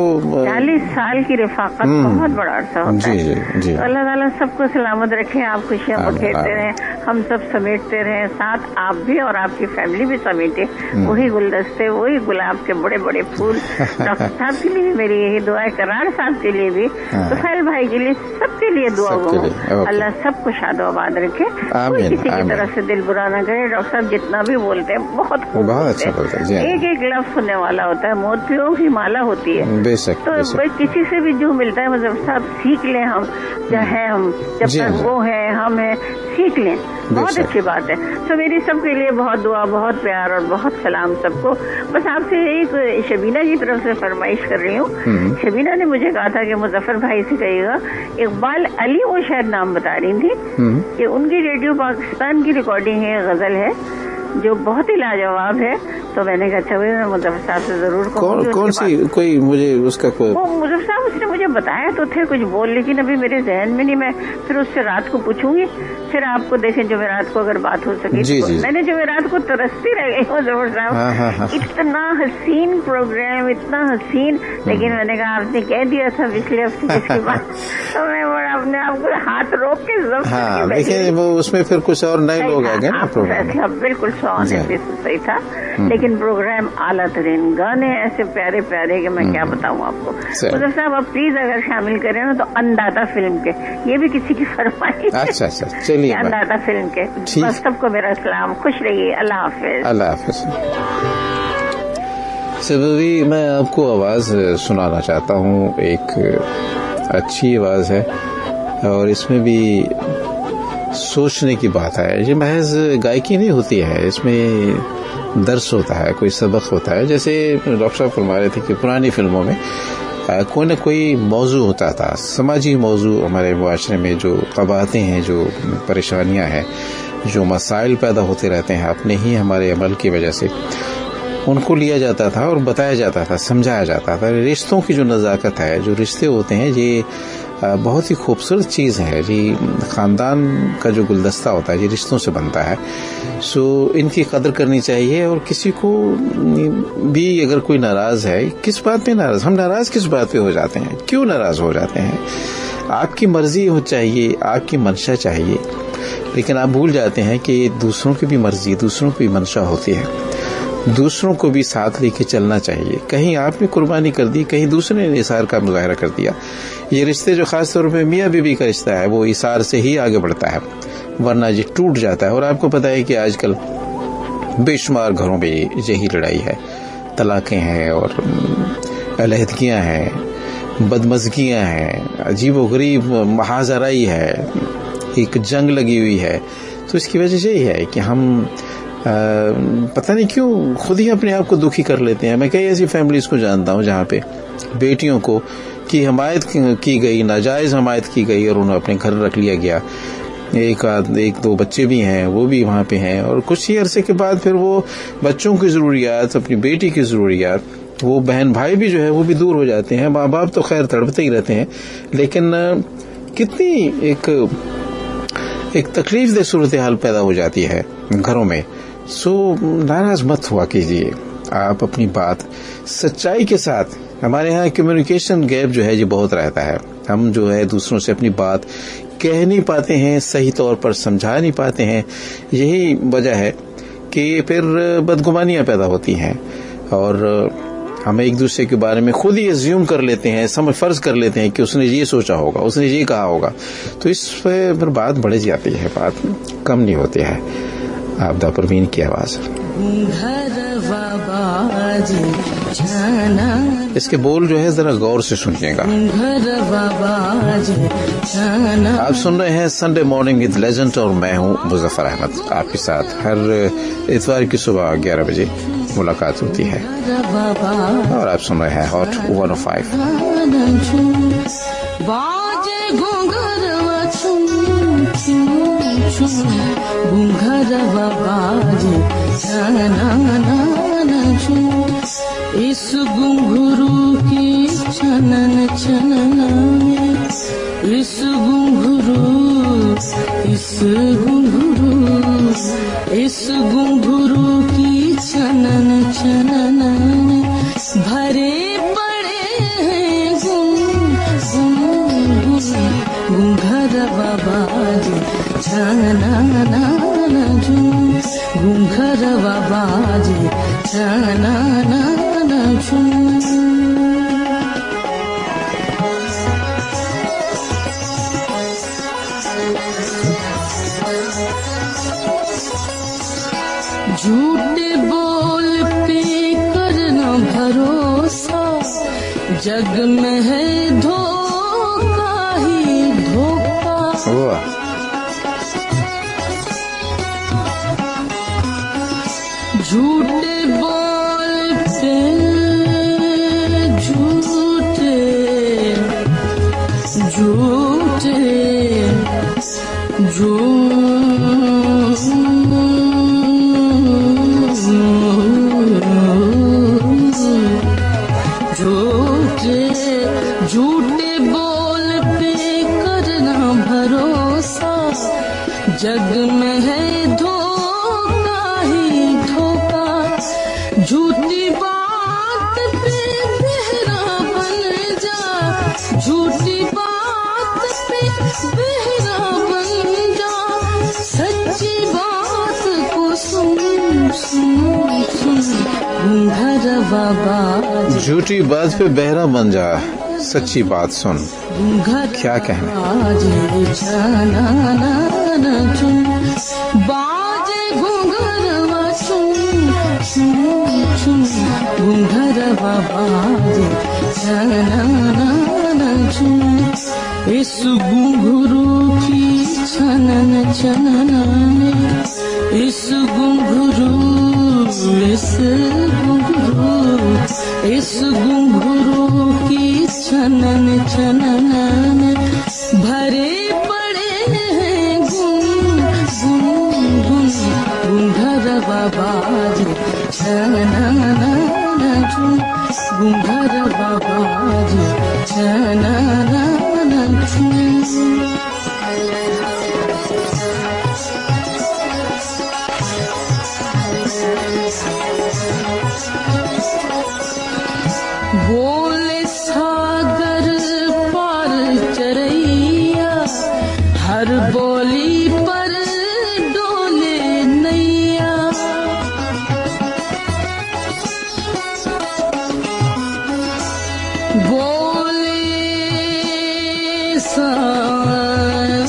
Speaker 14: 40 साल की रफाकत बहुत बड़ा अर्सा होता है। तो अल्लाह ताला सबको सलामत रखे, आप खुशियाँ बखेरते रहें, हम सब समेटते रहें, साथ आप भी और आपकी फैमिली भी समेटे, वही गुलदस्ते, वही गुलाब के बड़े बड़े फूल। डॉक्टर साहब के लिए मेरी यही दुआ है, करार साहब के लिए भी, सुहैल भाई के लिए, सबके लिए दुआ हो, अल्लाह सबको शादोआबाद रखे, कोई किसी की तरफ से दिल बुरा ना करे। डॉक्टर साहब जितना भी बोलते हैं बहुत अच्छा बोलते हैं, एक एक लफ्ज सुनने वाला होता है, मोतियों की माला होती है। तो किसी से भी जो मिलता है मतलब साहब सीख लें, हम क्या है, हम जब तक वो है हम है, सीख लें, बहुत अच्छी बात है। तो मेरी सबके लिए बहुत दुआ, बहुत प्यार और बहुत सलाम सबको। बस आपसे एक शबीना की तरफ से फरमाइश कर रही हूँ। शबीना ने मुझे कहा था कि मुजफ्फर भाई से कहिएगा, इकबाल अली वो शायद नाम बता रही थी कि उनकी रेडियो पाकिस्तान की रिकॉर्डिंग है, गजल है जो बहुत ही लाजवाब है। तो मैंने कहा अच्छा मैं मुजफ्फर साहब से जरूर
Speaker 1: कौन सी कोई मुझे उसका कोई
Speaker 14: वो मुजफ्फर साहब उसने मुझे बताया तो थे कुछ बोल, लेकिन अभी मेरे जहन में नहीं। मैं फिर उससे रात को पूछूंगी, फिर आपको देखें जुमेरात को अगर बात हो सके। मैंने जुमेरात को तरसती रह गई मुजफ्फर साहब, इतना हसीन प्रोग्राम, इतना हसीन, लेकिन मैंने कहा आपने कह दिया था पिछले हफ्ते इसके बाद, तो मैं अपने आप को हाथ रोक के
Speaker 1: देखिए वो उसमें फिर कुछ और नए लोग आ गए ना प्रोग्राम।
Speaker 14: बिल्कुल सही था, लेकिन प्रोग्राम आला तरीन, गाने ऐसे प्यारे प्यारे कि मैं क्या बताऊं आपको। मुजफ्फर साहब आप प्लीज अगर शामिल करें ना तो अंदाता फिल्म के, ये भी किसी की फरमाइश।
Speaker 1: अच्छा चलिए,
Speaker 14: अंदाता फिल्म के। बस सबको मेरा सलाम, खुश रहिए, अल्लाह हाफिज।
Speaker 1: अल्लाह हाफिज। सभी मैं आपको आवाज सुनाना चाहता हूँ, एक अच्छी आवाज है और इसमें भी सोचने की बात है। ये महज गायकी नहीं होती है, इसमें दर्स होता है, कोई सबक होता है। जैसे डॉक्टर साहब फरमा रहे थे कि पुरानी फिल्मों में कोई न कोई मौजू होता था, समाजी मौजू। हमारे मुआशरे में जो कबाहतें हैं, जो परेशानियां हैं, जो मसाइल पैदा होते रहते हैं अपने ही हमारे अमल की वजह से, उनको लिया जाता था और बताया जाता था, समझाया जाता था। रिश्तों की जो नज़ाकत है, जो रिश्ते होते हैं, ये बहुत ही खूबसूरत चीज़ है जी। ख़ानदान का जो गुलदस्ता होता है ये रिश्तों से बनता है। सो इनकी कदर करनी चाहिए। और किसी को भी अगर कोई नाराज़ है, किस बात पे नाराज़, हम नाराज़ किस बात पे हो जाते हैं, क्यों नाराज़ हो जाते हैं? आपकी मर्जी हो चाहिए, आपकी मंशा चाहिए, लेकिन आप भूल जाते हैं कि दूसरों की भी मर्जी, दूसरों की भी मंशा होती है। दूसरों को भी साथ लेके चलना चाहिए। कहीं आपने कुर्बानी कर दी, कहीं दूसरे ने इसार का मुजाहरा कर दिया। ये रिश्ते जो खास तौर पे मियाँ बीवी का रिश्ता है, वो इसार से ही आगे बढ़ता है, वरना ये टूट जाता है। और आपको पता है कि आजकल बेशुमार घरों में यही लड़ाई है, तलाकें हैं और अलहदगियाँ हैं, बदमज़गियाँ हैं, अजीबोगरीब महाजराई है, एक जंग लगी हुई है। तो इसकी वजह से यही है कि हम पता नहीं क्यों खुद ही अपने आप को दुखी कर लेते हैं। मैं कई ऐसी फैमिलीज को जानता हूँ जहाँ पे बेटियों को की हमायत की गई, नाजायज हमायत की गई और उन्हें अपने घर रख लिया गया। एक दो बच्चे भी हैं, वो भी वहाँ पे हैं, और कुछ ही अरसे के बाद फिर वो बच्चों की ज़रूरियात, अपनी बेटी की ज़रूरियात, वो बहन भाई भी जो है वो भी दूर हो जाते हैं। माँ बाप तो खैर तड़पते ही रहते हैं, लेकिन कितनी एक तकलीफ दे सूरत हाल पैदा हो जाती है घरों में। सो नाराज मत हुआ कीजिए, आप अपनी बात सच्चाई के साथ। हमारे यहाँ कम्युनिकेशन गैप जो है ये बहुत रहता है, हम जो है दूसरों से अपनी बात कह नहीं पाते हैं, सही तौर पर समझा नहीं पाते हैं। यही वजह है कि फिर बदगुमानियां पैदा होती हैं और हम एक दूसरे के बारे में खुद ही अज्यूम कर लेते हैं, फर्ज कर लेते हैं कि उसने ये सोचा होगा, उसने ये कहा होगा। तो इस पर बात बढ़ जाती है, बात कम नहीं होती है। आपदा परवीन की आवाज। इसके बोल जो है जरा गौर से सुनिएगा। आप सुन रहे हैं संडे मॉर्निंग विद लेजेंड और मैं हूं मुजफ्फर अहमद। आपके साथ हर इतवार की सुबह 11 बजे मुलाकात होती है और आप सुन रहे हैं हॉट 105।
Speaker 15: इस घुंघरू की छनन छनन में, इस घुंघरू इस घुंघरू की छनन छनन भरे पड़े हैं घुंघरवा बाजे छनन झुम घुंघरवा बाजे छनन झुम झूठे बोल पे करना भरोसा जग में है धोखा ही धोखा झूठे बोल पे झूठे झूठे झूठे बोल पे करना भरोसा जग में है धोखा ही धोखा झूठी बात पे बहरा बन जा झूठी बात पे बहरा बन जा सच्ची बात को सुन सुन सुन घुंघरवा बाजे
Speaker 1: झूठी बात पे बहरा बन जा सच्ची बात सुन क्या कहना
Speaker 15: बाजे घुंघरवा चुन चुन घुंघरवा बाजे चुन इस घुंघरू की छनन छनन इस घुंघरू की छनन छनन भरे पड़े हैं घुंघरवा बाजे छनन झुम घुंघरवा बाजे छनन झुम बोले सागर पार चरैया हर बोली पर डोले नैया बोले सागर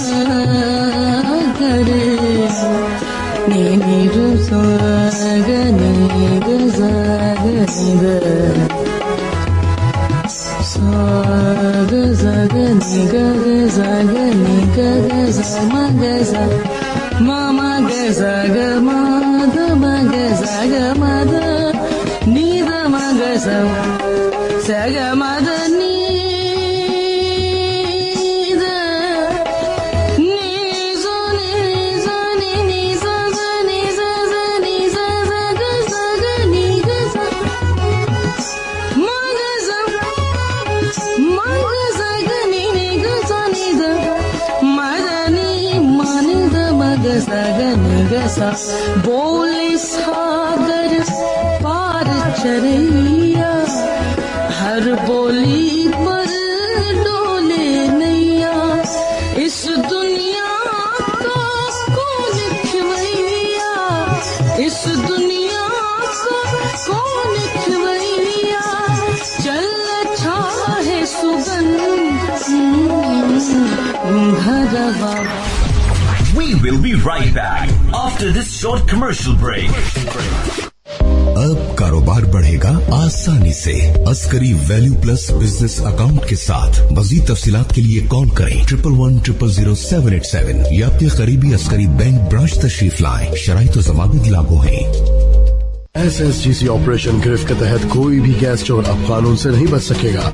Speaker 15: नी रू सागर साग zag ni ga zag ni ga za ma ga za ma ma ga zag ma da ma ga zag ma da ni da ma ga za zag ma da ni da ni zo ni za ni ni za za ni za za ni za za ga zag ni ga za ma ga za ma ga zag ni ni ga za ni da ma da ni ma ni da ma ga zag ni ga sa बोले सागर पार चरैया हर बोली पर डोले नैया इस दुनिया का कौन खिवैया इस दुनिया का कौन खिवैया चल अच्छा है सुगंध घरवा
Speaker 4: We will be right back after this short commercial break.
Speaker 2: अब कारोबार बढ़ेगा आसानी से Askari value plus business account के साथ। मज़ीद तफसीलात के लिए कॉल करें 11000787 या अपने करीबी अस्करी बैंक ब्रांच तशरीफ लाएं। शराइत व ज़वाबित लागू हैं।
Speaker 5: SSGC ऑपरेशन गिरफ्त के तहत कोई भी गैस चोर अब कानून से नहीं बच सकेगा।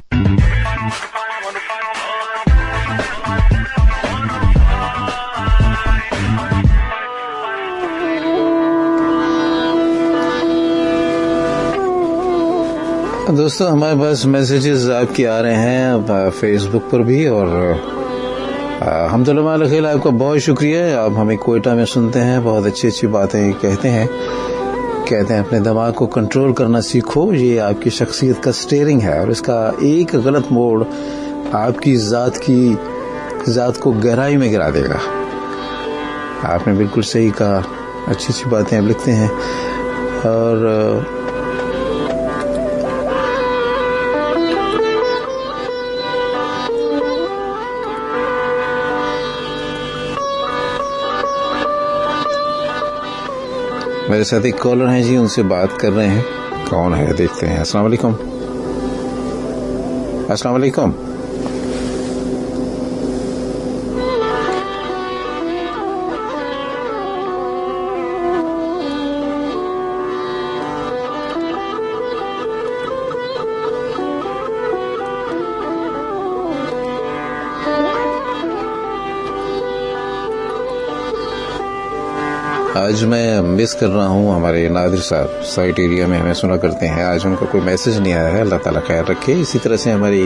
Speaker 1: दोस्तों हमारे पास मैसेजेस आपके आ रहे हैं फेसबुक पर भी और हमदुल्ला खेल आपका बहुत शुक्रिया. आप हमें कोयटा में सुनते हैं, बहुत अच्छी अच्छी बातें कहते हैं अपने दिमाग को कंट्रोल करना सीखो. ये आपकी शख्सियत का स्टीयरिंग है और इसका एक गलत मोड़ आपकी ज़ात को गहराई में गिरा देगा. आपने बिल्कुल सही कहा. अच्छी अच्छी बातें आप लिखते हैं. और मेरे साथ एक कॉलर हैं जी, उनसे बात कर रहे हैं. कौन है देखते हैं. अस्सलाम वालेकुम. अस्सलाम वालेकुम. आज मैं मिस कर रहा हूँ हमारे नादिर साहब साइट एरिया में हमें सुना करते हैं. आज उनका कोई मैसेज नहीं आया है. अल्लाह ताला खैर रखे. इसी तरह से हमारी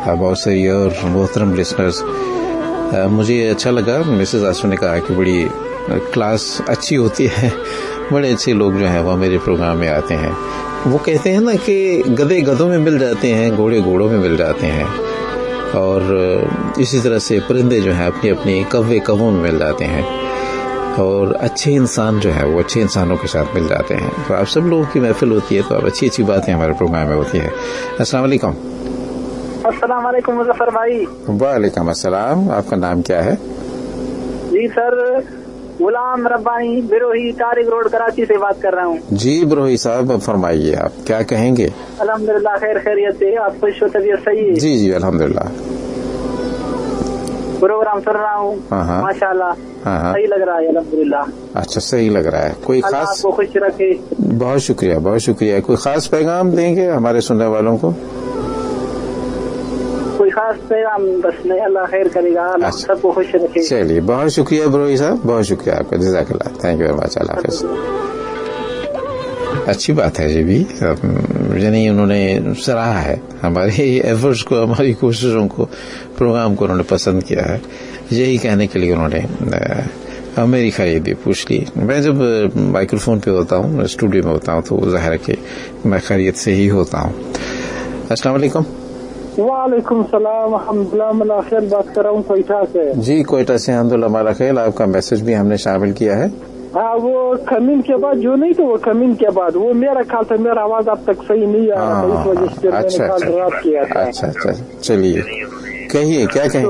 Speaker 1: बहुत सारी और मोहतरम लिसनर्स. मुझे अच्छा लगा मिसेज आसू ने कहा कि बड़ी क्लास अच्छी होती है, बड़े अच्छे लोग जो हैं वो मेरे प्रोग्राम में आते हैं. वो कहते हैं ना कि गधे गधों में मिल जाते हैं, घोड़े घोड़ों में मिल जाते हैं, और इसी तरह से परिंदे जो हैं अपनी अपनी कव्वे कव्वों में मिल जाते हैं, और अच्छे इंसान जो है वो अच्छे इंसानों के साथ मिल जाते हैं. तो आप सब लोगों की महफिल होती है, तो अब अच्छी अच्छी बातें हमारे प्रोग्राम में होती है. अस्सलाम वालेकुम.
Speaker 16: अस्सलाम वालेकुम मुज़फ़्फ़र भाई.
Speaker 1: वालेकुम अस्सलाम. आपका नाम क्या है?
Speaker 16: जी सर, गुलाम रब्बानी बिरोही तारिक रोड कराची से बात कर रहा हूँ.
Speaker 1: जी बिरोही साहब, अब फरमाइए आप क्या कहेंगे.
Speaker 16: अल्हम्दुलिल्लाह खैर खैरियत से. आप खुश हो, तबीयत सही है?
Speaker 1: जी जी अल्हम्दुलिल्लाह.
Speaker 16: प्रोग्राम सुन रहा हूँ. माशाल्लाह सही लग रहा है अल्हम्दुलिल्लाह.
Speaker 1: अच्छा सही लग रहा है. कोई खास
Speaker 16: आपको खुश रखे.
Speaker 1: बहुत शुक्रिया बहुत शुक्रिया. कोई खास पैगाम देंगे हमारे सुनने वालों को?
Speaker 16: कोई खास पैगाम बस नहीं, अल्लाह खैर करेगा. अल्लाह सबको खुश रखे.
Speaker 1: चलिए बहुत शुक्रिया बिरोही साहब, बहुत शुक्रिया आपका. जज़ाकल्लाह. Thank you very much. अल्लाह हाफ़िज़. अच्छी बात है जी भी, यानी उन्होंने सराहा है हमारे एफर्ट्स को, हमारी कोशिशों को, प्रोग्राम को उन्होंने पसंद किया है. यही कहने के लिए उन्होंने मेरी खैरियत भी पूछ ली. मैं जब माइक्रोफोन पे होता हूँ, स्टूडियो में होता हूँ, तो ज़ाहिर है कि मैं खैरियत से ही होता हूँ. अस्सलाम वालेकुम.
Speaker 16: वालेकुम सलाम. अल्हम्दुलिल्लाह खैर. बात कर रहा हूँ कोयटा से.
Speaker 1: जी कोयटा से अल्हम्दुलिल्लाह खैर. आपका मैसेज भी हमने शामिल किया है.
Speaker 16: हाँ, वो कमिंग के बाद जो नहीं तो वो कमिंग के बाद वो मेरा ख्याल था मेरा आवाज अब तक सही नहीं आ रहा था, इस वजह से मैंने कॉल ड्रॉप किया था.
Speaker 1: अच्छा चलिए कहिए क्या कहेंगे.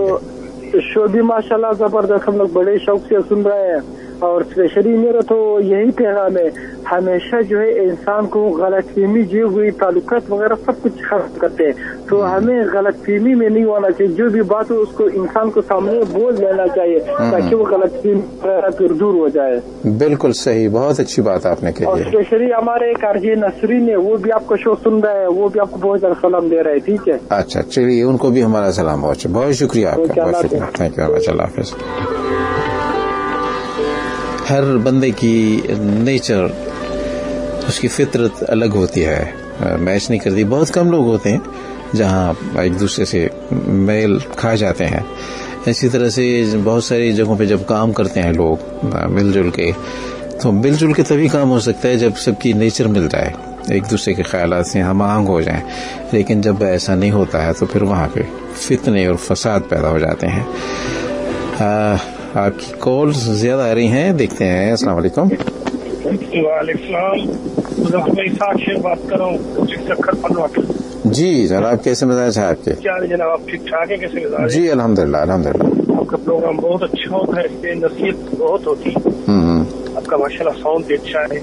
Speaker 16: तो शो भी माशाल्लाह जबरदस्त, हम लोग बड़े शौक से सुन रहे हैं. और स्पेशली मेरा तो यही पैगाम है, हमेशा जो है इंसान को गलतफहमी जो हुई ताल्लुकात वगैरह सब कुछ खत्म करते हैं. तो हमें गलतफहमी में नहीं होना चाहिए. जो भी बात हो उसको इंसान को सामने बोल लेना चाहिए ताकि वो गलतफहमी वगैरह फिर दूर हो जाए.
Speaker 1: बिल्कुल सही, बहुत अच्छी बात आपने कही.
Speaker 16: और स्पेशली हमारे एक आरजे नसरीन है, वो भी आपको शो सुन रहे हैं, वो भी आपको बहुत ज्यादा सलाम दे रहे हैं. ठीक है.
Speaker 1: अच्छा चलिए, उनको भी हमारा सलाम. बहुत शुक्रिया आपका. बहुत शुक्रिया. Thank you very much. अल्लाह हाफ़िज़. हर बंदे की नेचर, उसकी फितरत अलग होती है, मैच नहीं करती. बहुत कम लोग होते हैं जहाँ एक दूसरे से मेल खा जाते हैं. इसी तरह से बहुत सारी जगहों पे जब काम करते हैं लोग मिलजुल के, तो मिलजुल के तभी काम हो सकता है जब सबकी नेचर मिल जाए, एक दूसरे के ख्यालात से हम आहंग हो जाएं. लेकिन जब ऐसा नहीं होता है तो फिर वहाँ पे फितने और फसाद पैदा हो जाते हैं. आपकी कॉल्स ज्यादा आ रही हैं, देखते हैं. अस्सलाम वालेकुम.
Speaker 17: बात कर रहा हूँ.
Speaker 1: जी जनाब, कैसे मिजाज है आपके?
Speaker 17: क्या जनाब, आप ठीक ठाक है? कैसे मिजाज?
Speaker 1: जी अल्हम्दुलिल्लाह अल्हम्दुलिल्लाह.
Speaker 17: आपका प्रोग्राम बहुत अच्छा होता है, इससे नसीहत बहुत होती है. आपका माशाल्लाह साउंड भी अच्छा है.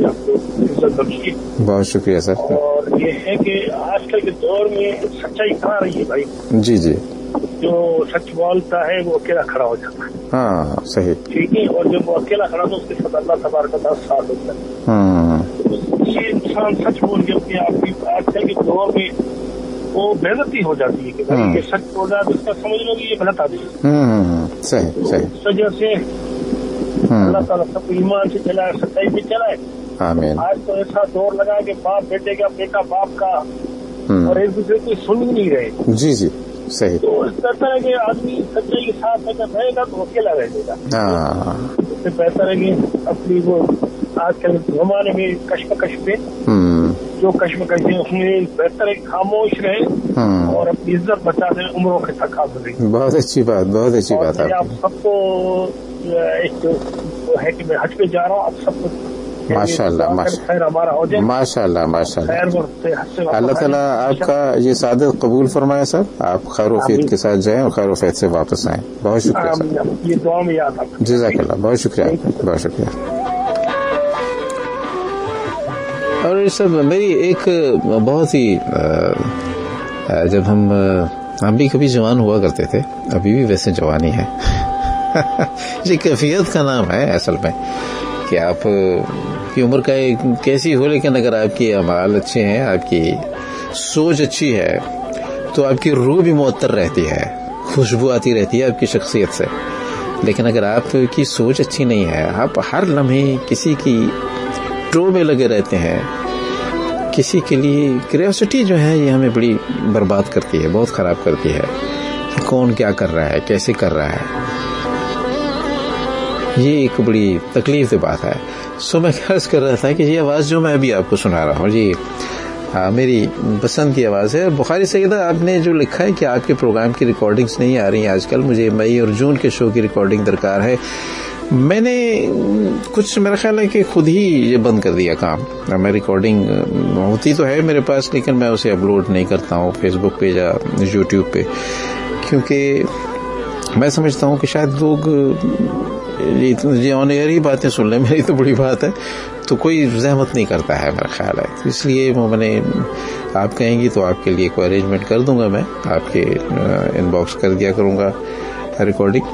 Speaker 17: आपको इज्जत बख्शी.
Speaker 1: बहुत शुक्रिया सर.
Speaker 17: और ये है कि आजकल के दौर में सच्चाई कहाँ रही है भाई.
Speaker 1: जी जी.
Speaker 17: जो सच बोलता है वो अकेला खड़ा हो जाता है.
Speaker 1: हाँ सही.
Speaker 17: ठीक है. और जब वो अकेला खड़ा तो उसके साथ अल्लाह तबारक व तआला साथ होता है. ये इंसान सच बोल के अपने आप की आजकल के दौर में वो बेइज्जती हो जाती है कि भाई ये सच बोल रहा है, उसका समझ लो कि ये गलत आदमी है.
Speaker 1: सही सही.
Speaker 17: इस वजह से अल्लाह ताला सबको ईमान से चलाए, सच्चाई से चलाए.
Speaker 1: आमीन.
Speaker 17: आज तो ऐसा दौर लगा कि बाप बेटे का, बेटा बाप का, और एक दूसरे को सुन ही नहीं रहे.
Speaker 1: जी जी. सही।
Speaker 17: तो बेहतर है कि आदमी सच्चाई के साथ अगर रहेगा तो अकेला रह जाएगा। इससे बेहतर है कि अपनी वो आजकल जमाने में कश्मकश पे जो कश्मकश है उसमें बेहतर है खामोश रहे और अपनी इज्जत बचाते उम्रों के तक खा सके।
Speaker 1: बहुत अच्छी बात, बहुत अच्छी बात।
Speaker 17: आप सबको एक है कि मैं हज पे जा रहा हूँ, आप सबको
Speaker 1: माशाअल्लाह
Speaker 17: खैर हमारा हो जाए।
Speaker 1: माशाअल्लाह माशाअल्लाह। अल्लाह ताला आपका ये सादत कबूल फरमाए सर, आप खैर वफीत के साथ जाएं और खैर वफीत से वापस आएं। बहुत शुक्रिया सर,
Speaker 17: ये दुआ में याद रखना।
Speaker 1: जज़ाकल्लाह, बहुत शुक्रिया, बहुत शुक्रिया। और ये सब मेरी एक बहुत ही जब हम भी कभी जवान हुआ करते थे, अभी भी वैसे जवानी है ये कैफियत का नाम है असल में, कि आप की उम्र का कैसी हो, लेकिन अगर आपकी अमाल अच्छे हैं, आपकी सोच अच्छी है, तो आपकी रूह भी मुअत्तर रहती है, खुशबू आती रहती है आपकी शख्सियत से। लेकिन अगर आपकी सोच अच्छी नहीं है, आप हर लम्हे किसी की ट्रो में लगे रहते हैं, किसी के लिए क्यूरियोसिटी जो है ये हमें बड़ी बर्बाद करती है, बहुत ख़राब करती है कि कौन क्या कर रहा है, कैसे कर रहा है। ये एक बड़ी तकलीफ की बात है। सो मैं अर्ज कर रहा था कि ये आवाज़ जो मैं अभी आपको सुना रहा हूँ, ये मेरी पसंद की आवाज़ है। बुखारी सईदा, आपने जो लिखा है कि आपके प्रोग्राम की रिकॉर्डिंग्स नहीं आ रही हैं आजकल, मुझे मई और जून के शो की रिकॉर्डिंग दरकार है। मैंने कुछ, मेरा ख्याल है कि खुद ही ये बंद कर दिया काम। मैं रिकॉर्डिंग होती तो है मेरे पास, लेकिन मैं उसे अपलोड नहीं करता हूँ फेसबुक पे या यूट्यूब पे, क्योंकि मैं समझता हूँ कि शायद लोग ये ऑन एयर ही बातें सुन लें, मेरी तो बड़ी बात है, तो कोई जहमत नहीं करता है मेरा ख्याल है। तो इसलिए मैंने, आप कहेंगी तो आपके लिए कोई अरेंजमेंट कर दूंगा, मैं आपके इनबॉक्स कर दिया करूँगा रिकॉर्डिंग।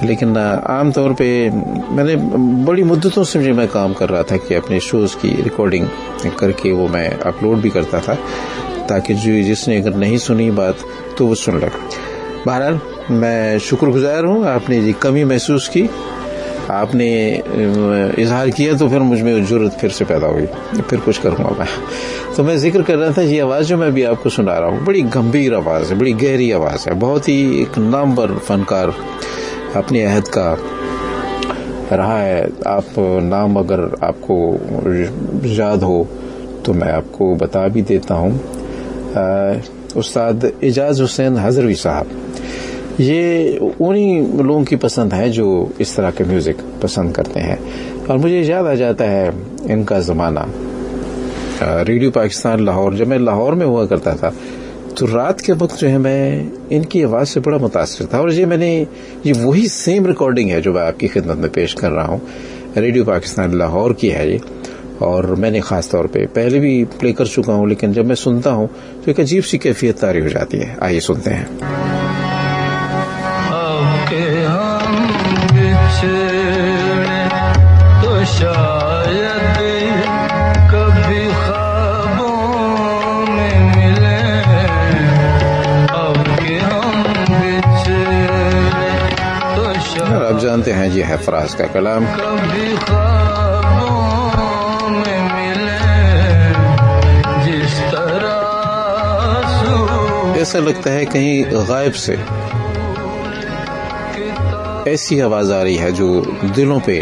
Speaker 1: लेकिन आम तौर पे मैंने बड़ी मुद्दतों से मैं काम कर रहा था कि अपने शोज़ की रिकॉर्डिंग करके वो मैं अपलोड भी करता था, ताकि जो जिसने अगर नहीं सुनी बात तो वो सुन ले। बहरहाल मैं शुक्रगुजार हूँ, आपने ये कमी महसूस की, आपने इजहार किया, तो फिर मुझ में जुर्रत फिर से पैदा हुई, फिर कुछ करूँगा मैं। तो मैं जिक्र कर रहा था, ये आवाज़ जो मैं अभी आपको सुना रहा हूँ बड़ी गंभीर आवाज़ है, बड़ी गहरी आवाज़ है, बहुत ही एक नामवर फनकार अपने अहद का रहा है। आप नाम अगर आपको याद हो तो मैं आपको बता भी देता हूँ, उस्ताद एजाज हुसैन हजरवी साहब। ये उन्हीं लोगों की पसंद है जो इस तरह के म्यूज़िक पसंद करते हैं। और मुझे याद आ जाता है इनका ज़माना, रेडियो पाकिस्तान लाहौर, जब मैं लाहौर में हुआ करता था तो रात के वक्त जो है मैं इनकी आवाज़ से बड़ा मुतासिर था। और ये वही सेम रिकॉर्डिंग है जो मैं आपकी खिदमत में पेश कर रहा हूँ, रेडियो पाकिस्तान लाहौर की है ये। और मैंने ख़ास तौर पे पहले भी प्ले कर चुका हूँ, लेकिन जब मैं सुनता हूँ तो एक अजीब सी कैफियत तारी हो जाती है। आइए सुनते हैं।
Speaker 10: तो शायद कभी ख्वाबों में मिले, अब के हम बिछड़े तो शायद।
Speaker 1: आप जानते हैं ये है फराज का कलाम।
Speaker 10: कभी ख्वाबों में मिले जिस तरह
Speaker 1: ऐसा लगता है कहीं गायब से ऐसी आवाज आ रही है जो दिलों पे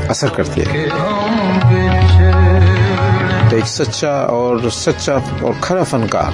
Speaker 1: असर करती है। एक सच्चा और खरा फनकार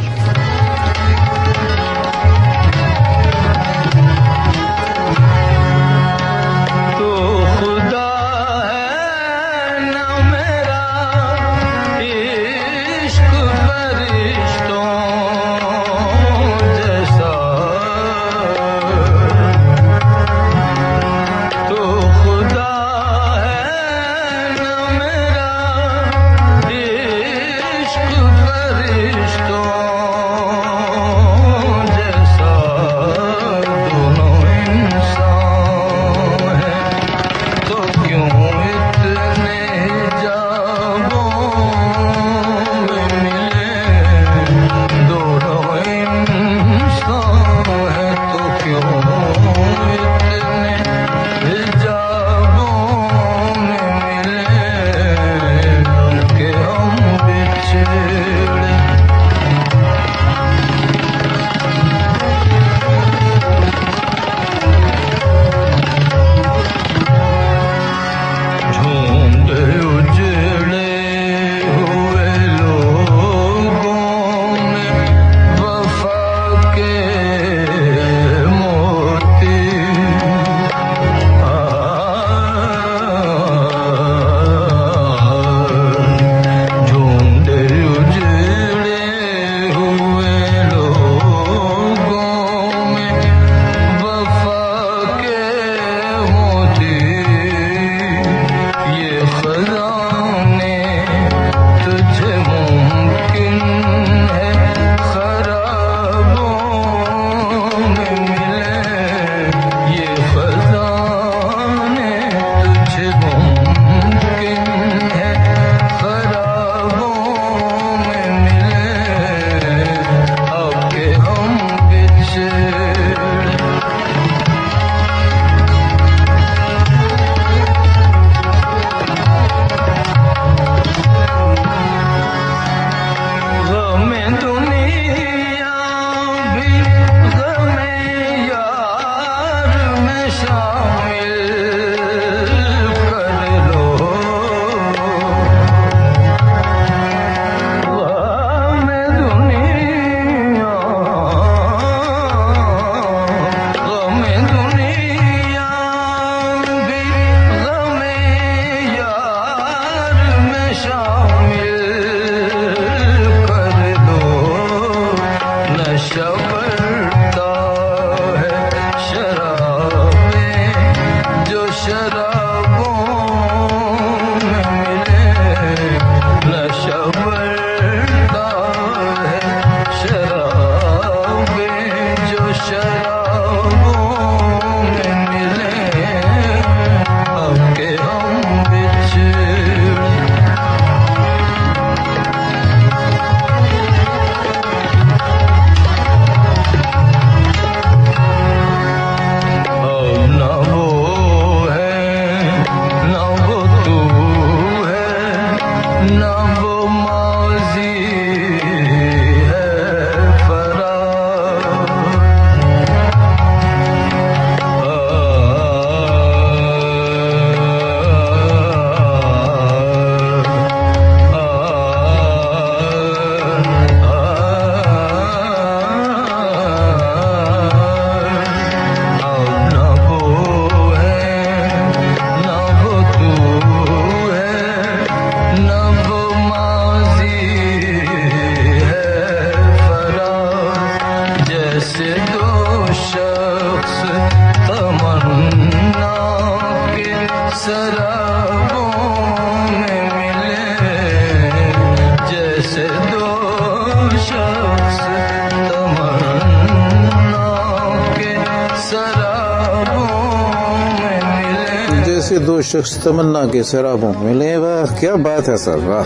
Speaker 1: दो शख्स तमन्ना के शराबों में मिले। वाह क्या बात है सर, वाह।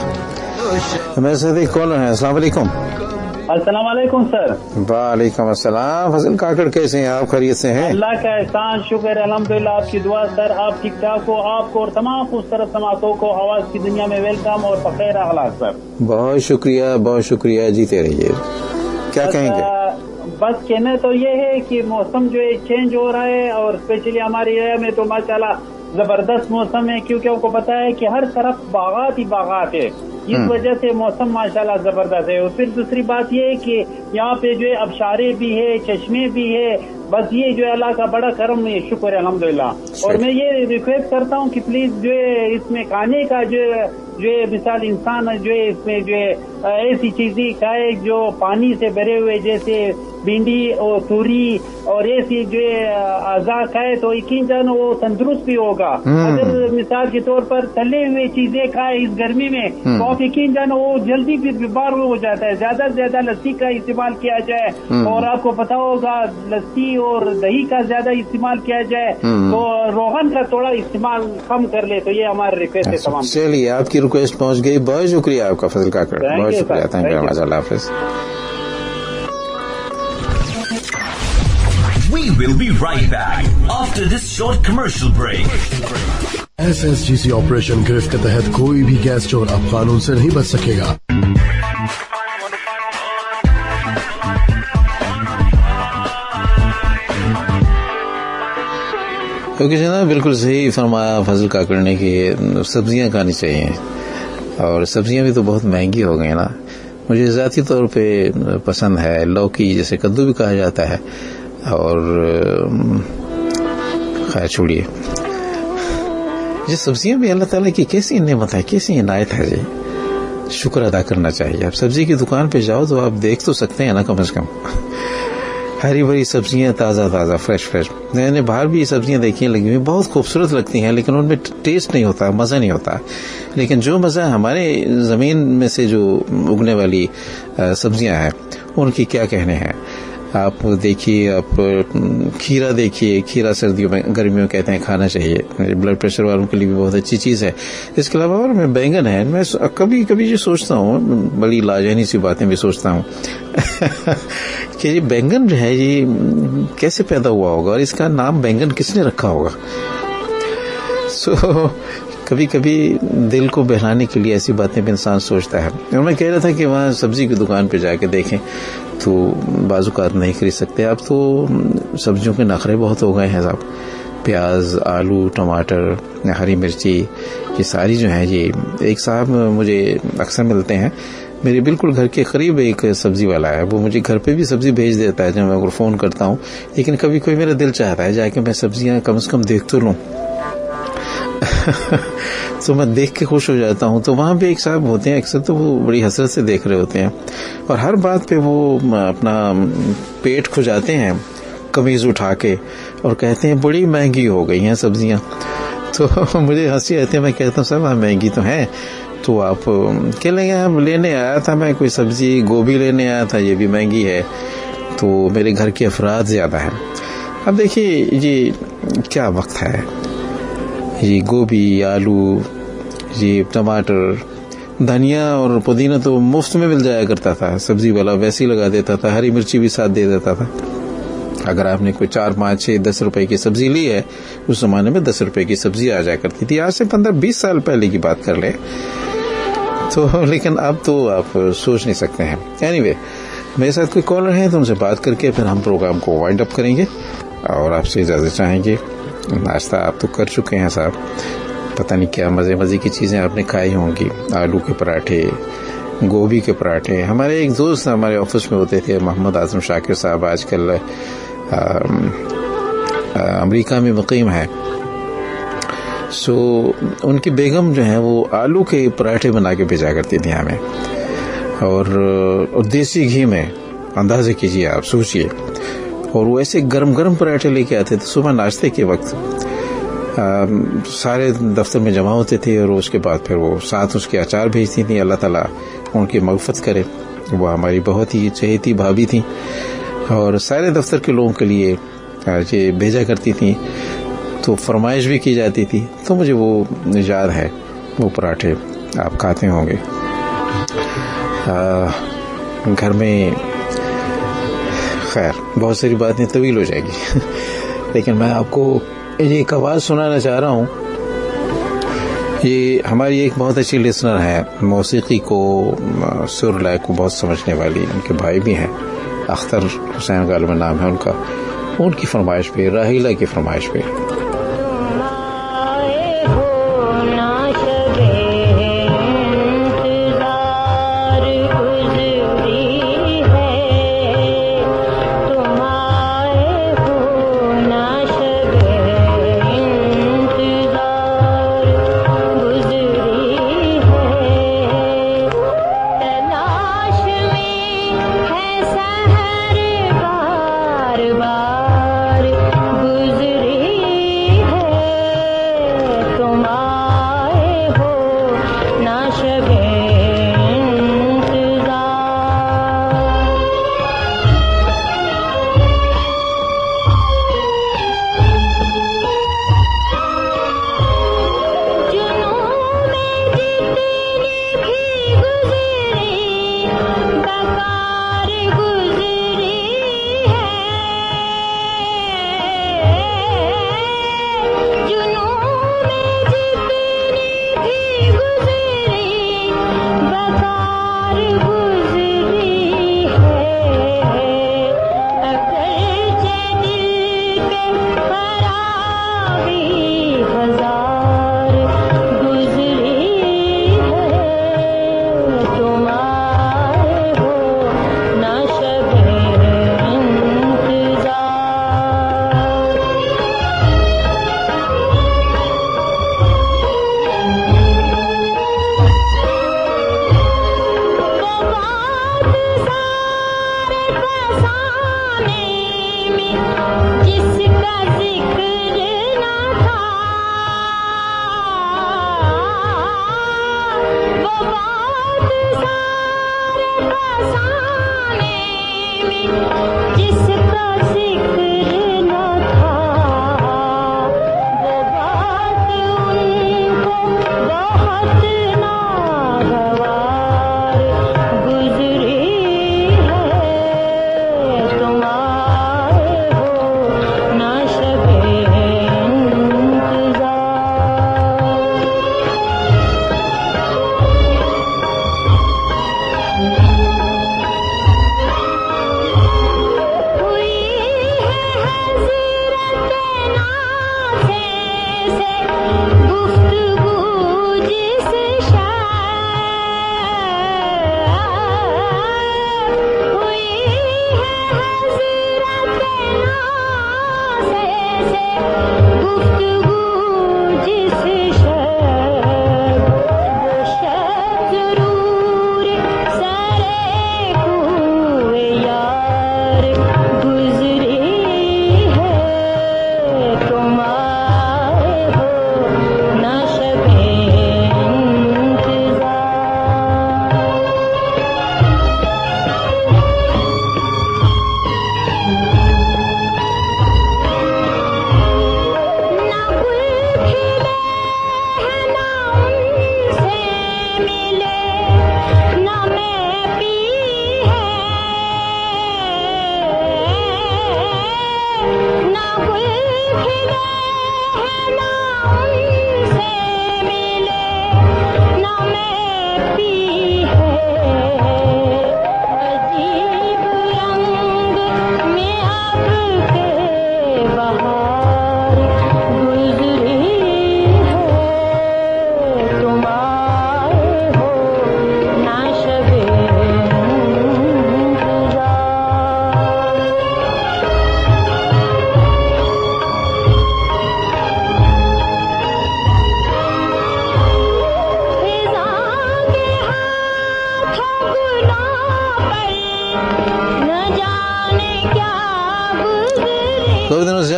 Speaker 1: हमारे साथ एक कॉलर है। अस्सलाम वालेकुम।
Speaker 18: अस्सलाम वालेकुम सर।
Speaker 1: वालेकुम अस्सलाम। फजल काकड़ कैसे हैं आप, खैरियत से हैं?
Speaker 18: अल्लाह का एहसान शुक्र अल्हम्दुलिल्लाह, आपकी दुआ सर। आप ठीक ठाक हो? आपको और तमाम खूबसूरत समातों को आवाज की दुनिया में वेलकम और बखैर अखलाक सर।
Speaker 1: बहुत शुक्रिया, बहुत शुक्रिया, जीते रहिए। क्या कहेंगे?
Speaker 18: बस कहना तो ये है कि मौसम जो है चेंज हो रहा है और स्पेशली हमारे एरिया में तो माशाल्लाह जबरदस्त मौसम है, क्योंकि आपको पता है कि हर तरफ बागात ही बागात है। इस वजह से मौसम माशाल्लाह जबरदस्त है। और फिर दूसरी बात ये है कि यहाँ पे जो है अबशारे भी है, चश्मे भी है। बस ये जो है अल्लाह का बड़ा करम है, शुक्र है अल्हम्दुलिल्लाह। और मैं ये रिक्वेस्ट करता हूँ कि प्लीज जो है इसमें खाने का जो है मिसाल इंसान जो है इसमें जो है ऐसी चीजें खाए जो पानी से भरे हुए, जैसे भिंडी और तूरी और ऐसी जो है अज़ा खाए तो यकीन जानो वो तंदुरुस्त भी होगा। अगर मिसाल के तौर पर तले हुए चीजें खाए इस गर्मी में तो आप यकीन जानो वो जल्दी भी बीमार हो जाता है। ज्यादा से ज्यादा लस्सी का इस्तेमाल किया जाए, और आपको पता होगा लस्सी और दही का ज्यादा इस्तेमाल किया जाए, तो रोगन का थोड़ा इस्तेमाल कम कर ले। तो ये हमारी रिक्वेस्ट है तमाम।
Speaker 1: चलिए आपकी रिक्वेस्ट पहुंच गई, बहुत शुक्रिया आपका फजल काकड़, बहुत शुक्रिया। Thank you, Allah Hafiz.
Speaker 4: We will be right back after this short commercial break.
Speaker 5: SSGC operation गिरफ्त के तहत कोई भी गैस चोर अब कानून से नहीं बच सकेगा।
Speaker 1: क्योंकि जनाब बिल्कुल सही फरमाया फजल काकड़ ने कि सब्जियां खानी चाहिए, और सब्जियां भी तो बहुत महंगी हो गई ना। मुझे ज़ाती तौर पे पसंद है लौकी, जैसे कद्दू भी कहा जाता है, और खैर छोड़िए। ये सब्जियां भी अल्लाह ताला की कैसी नेमत है, कैसी इनायत है जी, शुक्र अदा करना चाहिए। आप सब्जी की दुकान पे जाओ तो आप देख तो सकते हैं ना, कम से कम हरी भरी सब्जियां, ताज़ा ताज़ा फ्रेश फ्रेश। मैंने बाहर भी ये सब्जियां देखी लगी हुई, बहुत खूबसूरत लगती हैं, लेकिन उनमें टेस्ट नहीं होता, मज़ा नहीं होता। लेकिन जो मज़ा हमारे ज़मीन में से जो उगने वाली सब्जियां हैं उनकी क्या कहने हैं। آپ دیکھیے, آپ کھیرا دیکھیے, کھیرا سردیوں میں گرمیوں کہتے ہیں کھانا چاہیے, بلڈ پریشر والوں کے لیے بھی بہت اچھی چیز ہے. اس کے علاوہ اور میں بینگن ہے, میں کبھی کبھی جو سوچتا ہوں, بڑی لاجانی سی باتیں بھی سوچتا ہوں کہ یہ بینگن جو ہے یہ کیسے پیدا ہوا ہوگا اور اس کا نام بینگن کس نے رکھا ہوگا. کبھی کبھی دل کو بہلانے کے لیے ایسی باتیں بھی انسان سوچتا ہے. اور میں کہہ رہا تھا کہ وہاں سبزی کی دکان پہ جا کے دیکھیں تو بعض اوقات نہیں خرید سکتے. اب تو سبزیوں کے نخرے بہت ہو گئے ہیں صاحب. پیاز, آلو, ٹماٹر, ہری مرچی, یہ ساری جو ہیں, یہ ایک صاحب مجھے اکثر ملتے ہیں, میرے بالکل گھر کے قریب ایک سبزی والا ہے, وہ مجھے گھر پہ بھی سبزی بھیج دیتا ہے جب میں اگر فون کرتا ہوں. لیکن کبھی کوئی میرا دل چاہتا ہے جا کے میں سبزیاں کم سے کم دیکھ تو لوں تو میں دیکھ کے خوش ہو جاتا ہوں. تو وہاں بھی ایک صاحب ہوتے ہیں, اکثر تو وہ بڑی حسرت سے دیکھ رہے ہوتے ہیں اور ہر بات پہ وہ اپنا پیٹ کھجاتے ہیں قمیض اٹھا کے اور کہتے ہیں بڑی مہنگی ہو گئی ہیں سبزیاں. تو مجھے ہنسی آتی ہے, میں کہتا ہوں صاحب ہاں مہنگی تو ہیں, تو آپ کیا لیں گے؟ ہم لینے آیا تھا میں کوئی سبزی, گوبھی لینے آیا تھا, یہ بھی مہنگی ہے, تو میرے گھر کے افراد زیادہ ہیں. اب دیکھیے یہ کیا وقت ہے, یہ گوبھی, آلو, یہ ٹماٹر, دھنیا اور پودینہ تو مفت میں مل جایا کرتا تھا, سبزی والا ویسے ہی لگا دیتا تھا, ہری مرچی بھی ساتھ دے دیتا تھا. اگر آپ نے کوئی 4, 5, 6, 10 روپے کی سبزی لی ہے, اس زمانے میں 10 روپے کی سبزی آ جایا کرتی تھی. آج سے 15-20 سال پہلے کی بات کر لیں تو, لیکن اب تو آپ سوچ نہیں سکتے ہیں. اینی وے, میرے ساتھ کوئی کالر ہیں تو ان سے بات کر کے پھر ہم پروگرام کو وائنڈ اپ کریں گے اور آپ سے اجازت چاہیں گے. ناشتہ آپ تو کر چکے ہیں صاحب, پتہ نہیں کیا مزے کی چیزیں آپ نے کھائی ہوں گی, آلو کے پراٹھے, گوبھی کے پراٹھے. ہمارے ایک دوست ہمارے آفس میں ہوتے تھے, محمد اعظم شاکر صاحب, آج کل امریکہ میں مقیم ہے. سو ان کی بیگم جو ہیں وہ آلو کے پراٹھے بنا کے بھیجا کرتی تھی ہمیں, اور دیسی گھی میں, اندازے کیجیے آپ, سوچیے. اور وہ ایسے گرم پراٹھے لے کے آتے تھے صبح ناشتے کے وقت, سارے دفتر میں جمع ہوتے تھے, اور اس کے بعد پھر وہ ساتھ اس کے اچار بھیجتی تھیں. اللہ تعالیٰ ان کی مغفرت کرے, وہ ہماری بہت ہی چہیتی بھابھی تھیں اور سارے دفتر کے لوگوں کے لیے یہ بھیجا کرتی تھیں. تو فرمائش بھی کی جاتی تھی. تو مجھے وہ یاد ہے, وہ پراٹھے آپ کھاتے ہوں گے گھر میں. خیر, بہت ساری باتیں طویل ہو جائے گی لیکن میں آپ کو یہ ایک آواز سنانا چاہ رہا ہوں. یہ ہماری ایک بہت اچھی لسنر ہے, موسیقی کو, سر لائے کو بہت سمجھنے والی, ان کے بھائی بھی ہیں, اختر حسین غالباً نام ہے ان کا. ان کی فرمائش پہ, راہیلہ کی فرمائش پہ.
Speaker 6: बार गुजरी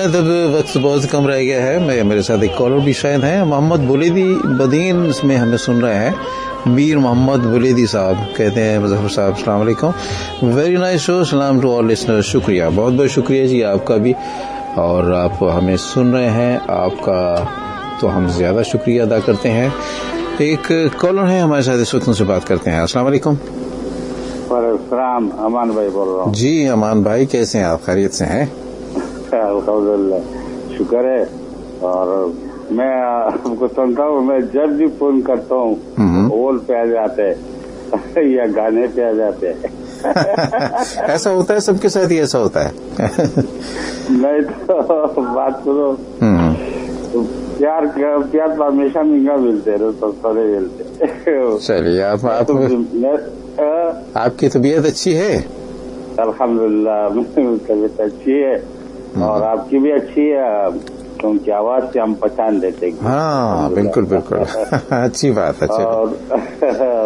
Speaker 1: ज़ायद अब वक्त बहुत कम रह गया है। मेरे साथ एक कॉलर भी शायद हैं, मोहम्मद बुलेदी बदीन में हमें सुन रहे हैं। मीर मोहम्मद बुलेदी साहब कहते हैं मुजफ्फर साहब अस्सलाम वालेकुम, वेरी नाइस शो, सलाम टू ऑल लिसनर्स। शुक्रिया, बहुत बहुत शुक्रिया जी आपका भी, और आप हमें सुन रहे हैं, आपका तो हम ज़्यादा शुक्रिया अदा करते हैं। एक कॉलर है हमारे साथ, इस वक्त उनसे बात करते हैं। अस्सलाम वालेकुम।
Speaker 19: वालेकुम, अमान भाई बोल रहा हूँ।
Speaker 1: जी अमान भाई, कैसे हैं आप, खैरियत से हैं?
Speaker 19: अल्हम्दुलिल्लाह, शुक्र है। और मैं आपको सुनता हूँ, मैं जब भी फोन करता हूँ ओल पे आ जाते हैं या गाने पे आ जाते हैं।
Speaker 1: ऐसा होता है, सबके साथ ही ऐसा होता है।
Speaker 19: नहीं तो बात सुनो, प्यार तो हमेशा महंगा मिलते है, तो थोड़े मिलते।
Speaker 1: चलिए, आपकी तबीयत अच्छी है?
Speaker 19: अल्हम्दुलिल्लाह, मेरी तबीयत अच्छी है और आपकी भी अच्छी है, क्योंकि आवाज से हम पहचान लेते हैं।
Speaker 1: हाँ बिल्कुल बिल्कुल। अच्छी बात है।
Speaker 19: और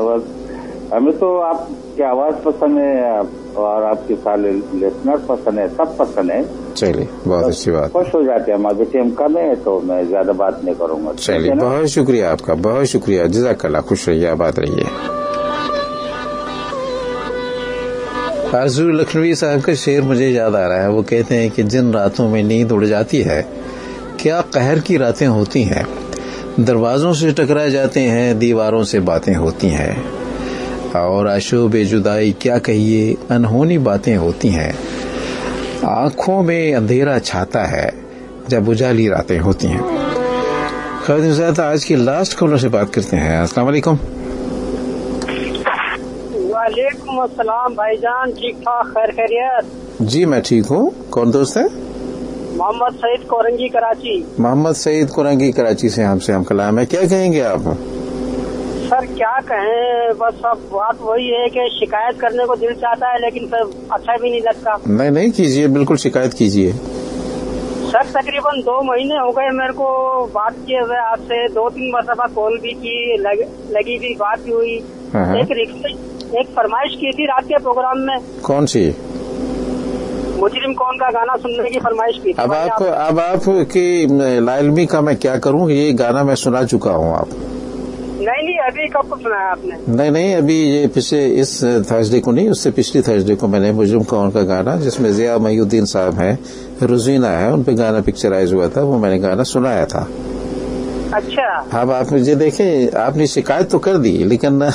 Speaker 19: बस हमें तो आपकी आवाज पसंद है और आपके सारे लिसनर पसंद है, सब पसंद है।
Speaker 1: चलिए, बहुत अच्छी बात।
Speaker 19: खुश हो जाते हैं, हमारे टाइम कम है तो मैं ज्यादा बात नहीं करूंगा।
Speaker 1: चलिए, बहुत शुक्रिया आपका, बहुत शुक्रिया, जज़ाकल्लाह, खुश रहिए, आबाद रहिए। आरज़ू लखनवी साहब का शेर मुझे याद आ रहा है। वो कहते हैं कि जिन रातों में नींद उड़ जाती है, क्या कहर की रातें होती हैं, दरवाजों से टकरा जाते हैं, दीवारों से बातें होती हैं, और आशोबे जुदाई क्या कहिए, अनहोनी बातें होती हैं, आंखों में अंधेरा छाता है जब उजाली रातें होती हैं। खैर, आज की लास्ट कॉलर से बात करते हैं। अस्सलाम वालेकुम।
Speaker 20: वालेकुम अस्सलाम भाईजान, ठीक ठाक, खैर खैरियत?
Speaker 1: जी मैं ठीक हूँ। कौन दोस्त है?
Speaker 20: मोहम्मद सईद कोरंगी, कराची।
Speaker 1: मोहम्मद सईद कोरंगी, कराची से हमसे हम कलाम है। क्या कहेंगे आप?
Speaker 20: सर क्या कहें, बस अब बात वही है कि शिकायत करने को दिल चाहता है, लेकिन सर अच्छा भी नहीं लगता।
Speaker 1: नहीं कीजिए, बिल्कुल शिकायत कीजिए।
Speaker 20: सर तकरीबन 2 महीने हो गए मेरे को बात किए हुए आपसे, 2-3 मरतबा कॉल भी की, लगी भी बात भी हुई। एक फरमाइश की थी रात के प्रोग्राम में।
Speaker 1: कौन सी?
Speaker 20: मुजरिम कौन का गाना सुनने की फरमाइश की थी।
Speaker 1: अब आपकी लाइलमी का मैं क्या करूं, ये गाना मैं सुना चुका हूं। आप
Speaker 20: नहीं, अभी कब सुनाया आपने?
Speaker 1: नहीं, अभी ये पिछले इस थर्सडे को नहीं, उससे पिछली थर्सडे को मैंने मुजरिम कौन का गाना, जिसमें जिया महीउद्दीन साहब हैं, रुजीना है, उन पे गाना पिक्चराइज हुआ था, वो मैंने गाना सुनाया था।
Speaker 20: अच्छा।
Speaker 1: अब आप मुझे देखें, आपने शिकायत तो कर दी, लेकिन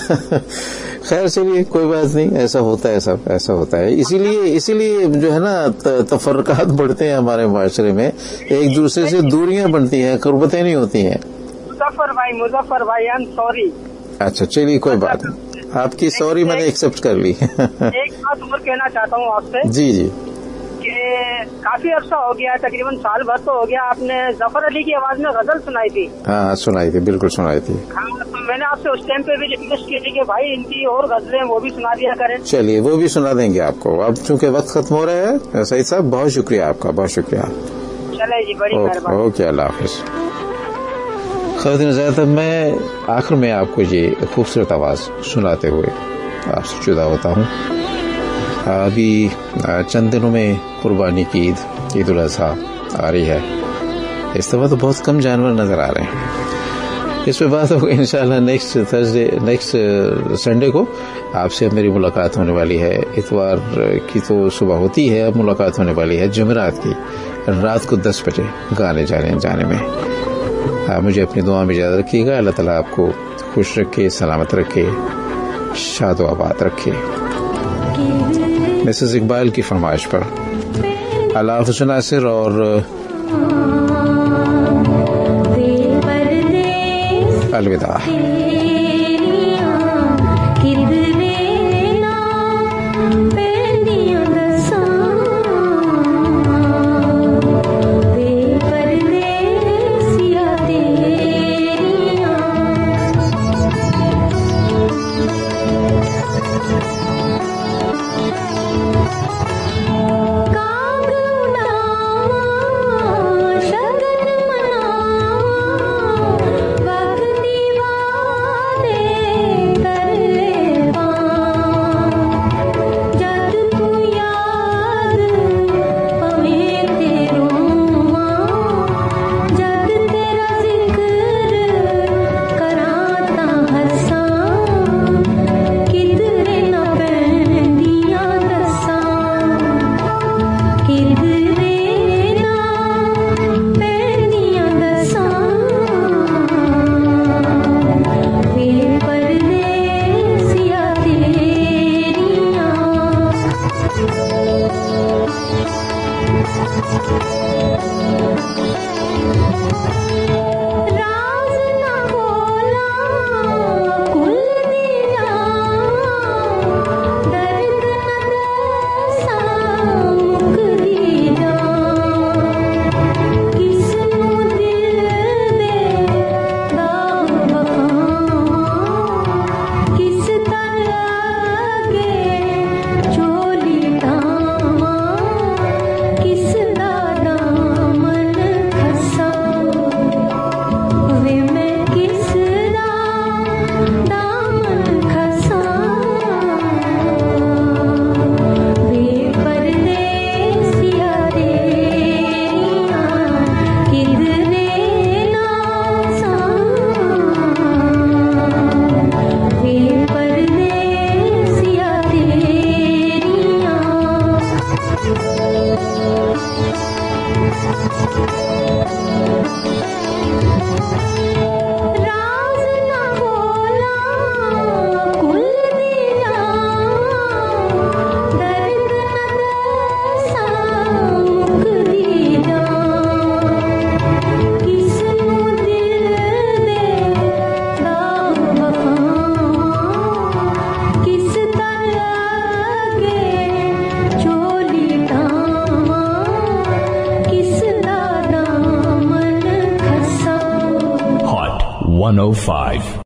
Speaker 1: खैर चलिए कोई बात नहीं, ऐसा होता है, सब ऐसा होता है। इसीलिए जो है ना, तफर्रकात बढ़ते हैं हमारे माशरे में, एक दूसरे से दूरियां बनती हैं, कुर्बतें नहीं होती हैं।
Speaker 20: मुजफ्फर भाई, आई एम सॉरी।
Speaker 1: अच्छा चलिए, कोई बात नहीं, आपकी सॉरी मैंने एक्सेप्ट कर ली।
Speaker 20: एक बात और कहना चाहता हूँ आपसे।
Speaker 1: जी
Speaker 20: कि काफी अर्सा हो गया, तकरीबन साल भर तो हो गया, आपने जफर अली की आवाज में गजल सुनाई थी।
Speaker 1: हाँ सुनाई थी, बिल्कुल सुनाई थी।
Speaker 20: हाँ, तो मैंने आपसे उस टाइम पे भी रिक्वेस्ट की थी कि भाई इनकी और गजलें वो भी सुना दिया करें।
Speaker 1: चलिए, वो भी सुना देंगे आपको। अब चूंकि वक्त खत्म हो रहा है, सईद साहब बहुत शुक्रिया आपका, बहुत शुक्रिया।
Speaker 20: चले जी, बड़ी मेहरबानी।
Speaker 1: ओके, अल्लाह हाफिज। ख़वातीन ज़ात, मैं आखिर में आपको ये खूबसूरत आवाज़ सुनाते हुए आपसे जुदा होता हूँ। अभी चंद दिनों में कुर्बानी की ईद उल अज़हा आ रही है। इस दफ़ा तो बहुत कम जानवर नज़र आ रहे हैं। इस पर बात होगी इंशाल्लाह नेक्स्ट संडे को आपसे मेरी मुलाकात होने वाली है। इतवार की तो सुबह होती है, अब मुलाकात होने वाली है जुमेरात की रात को 10 बजे गाने जाने में। मुझे अपनी दुआ में इजाज़त रखिएगा। अल्लाह ताला आपको खुश रखे, सलामत रखे, शाद व आबाद रखे। मिसेस इकबाल की फरमाइश पर अल्लाह हाफ़िज़ नासिर और अलविदा।
Speaker 12: 105.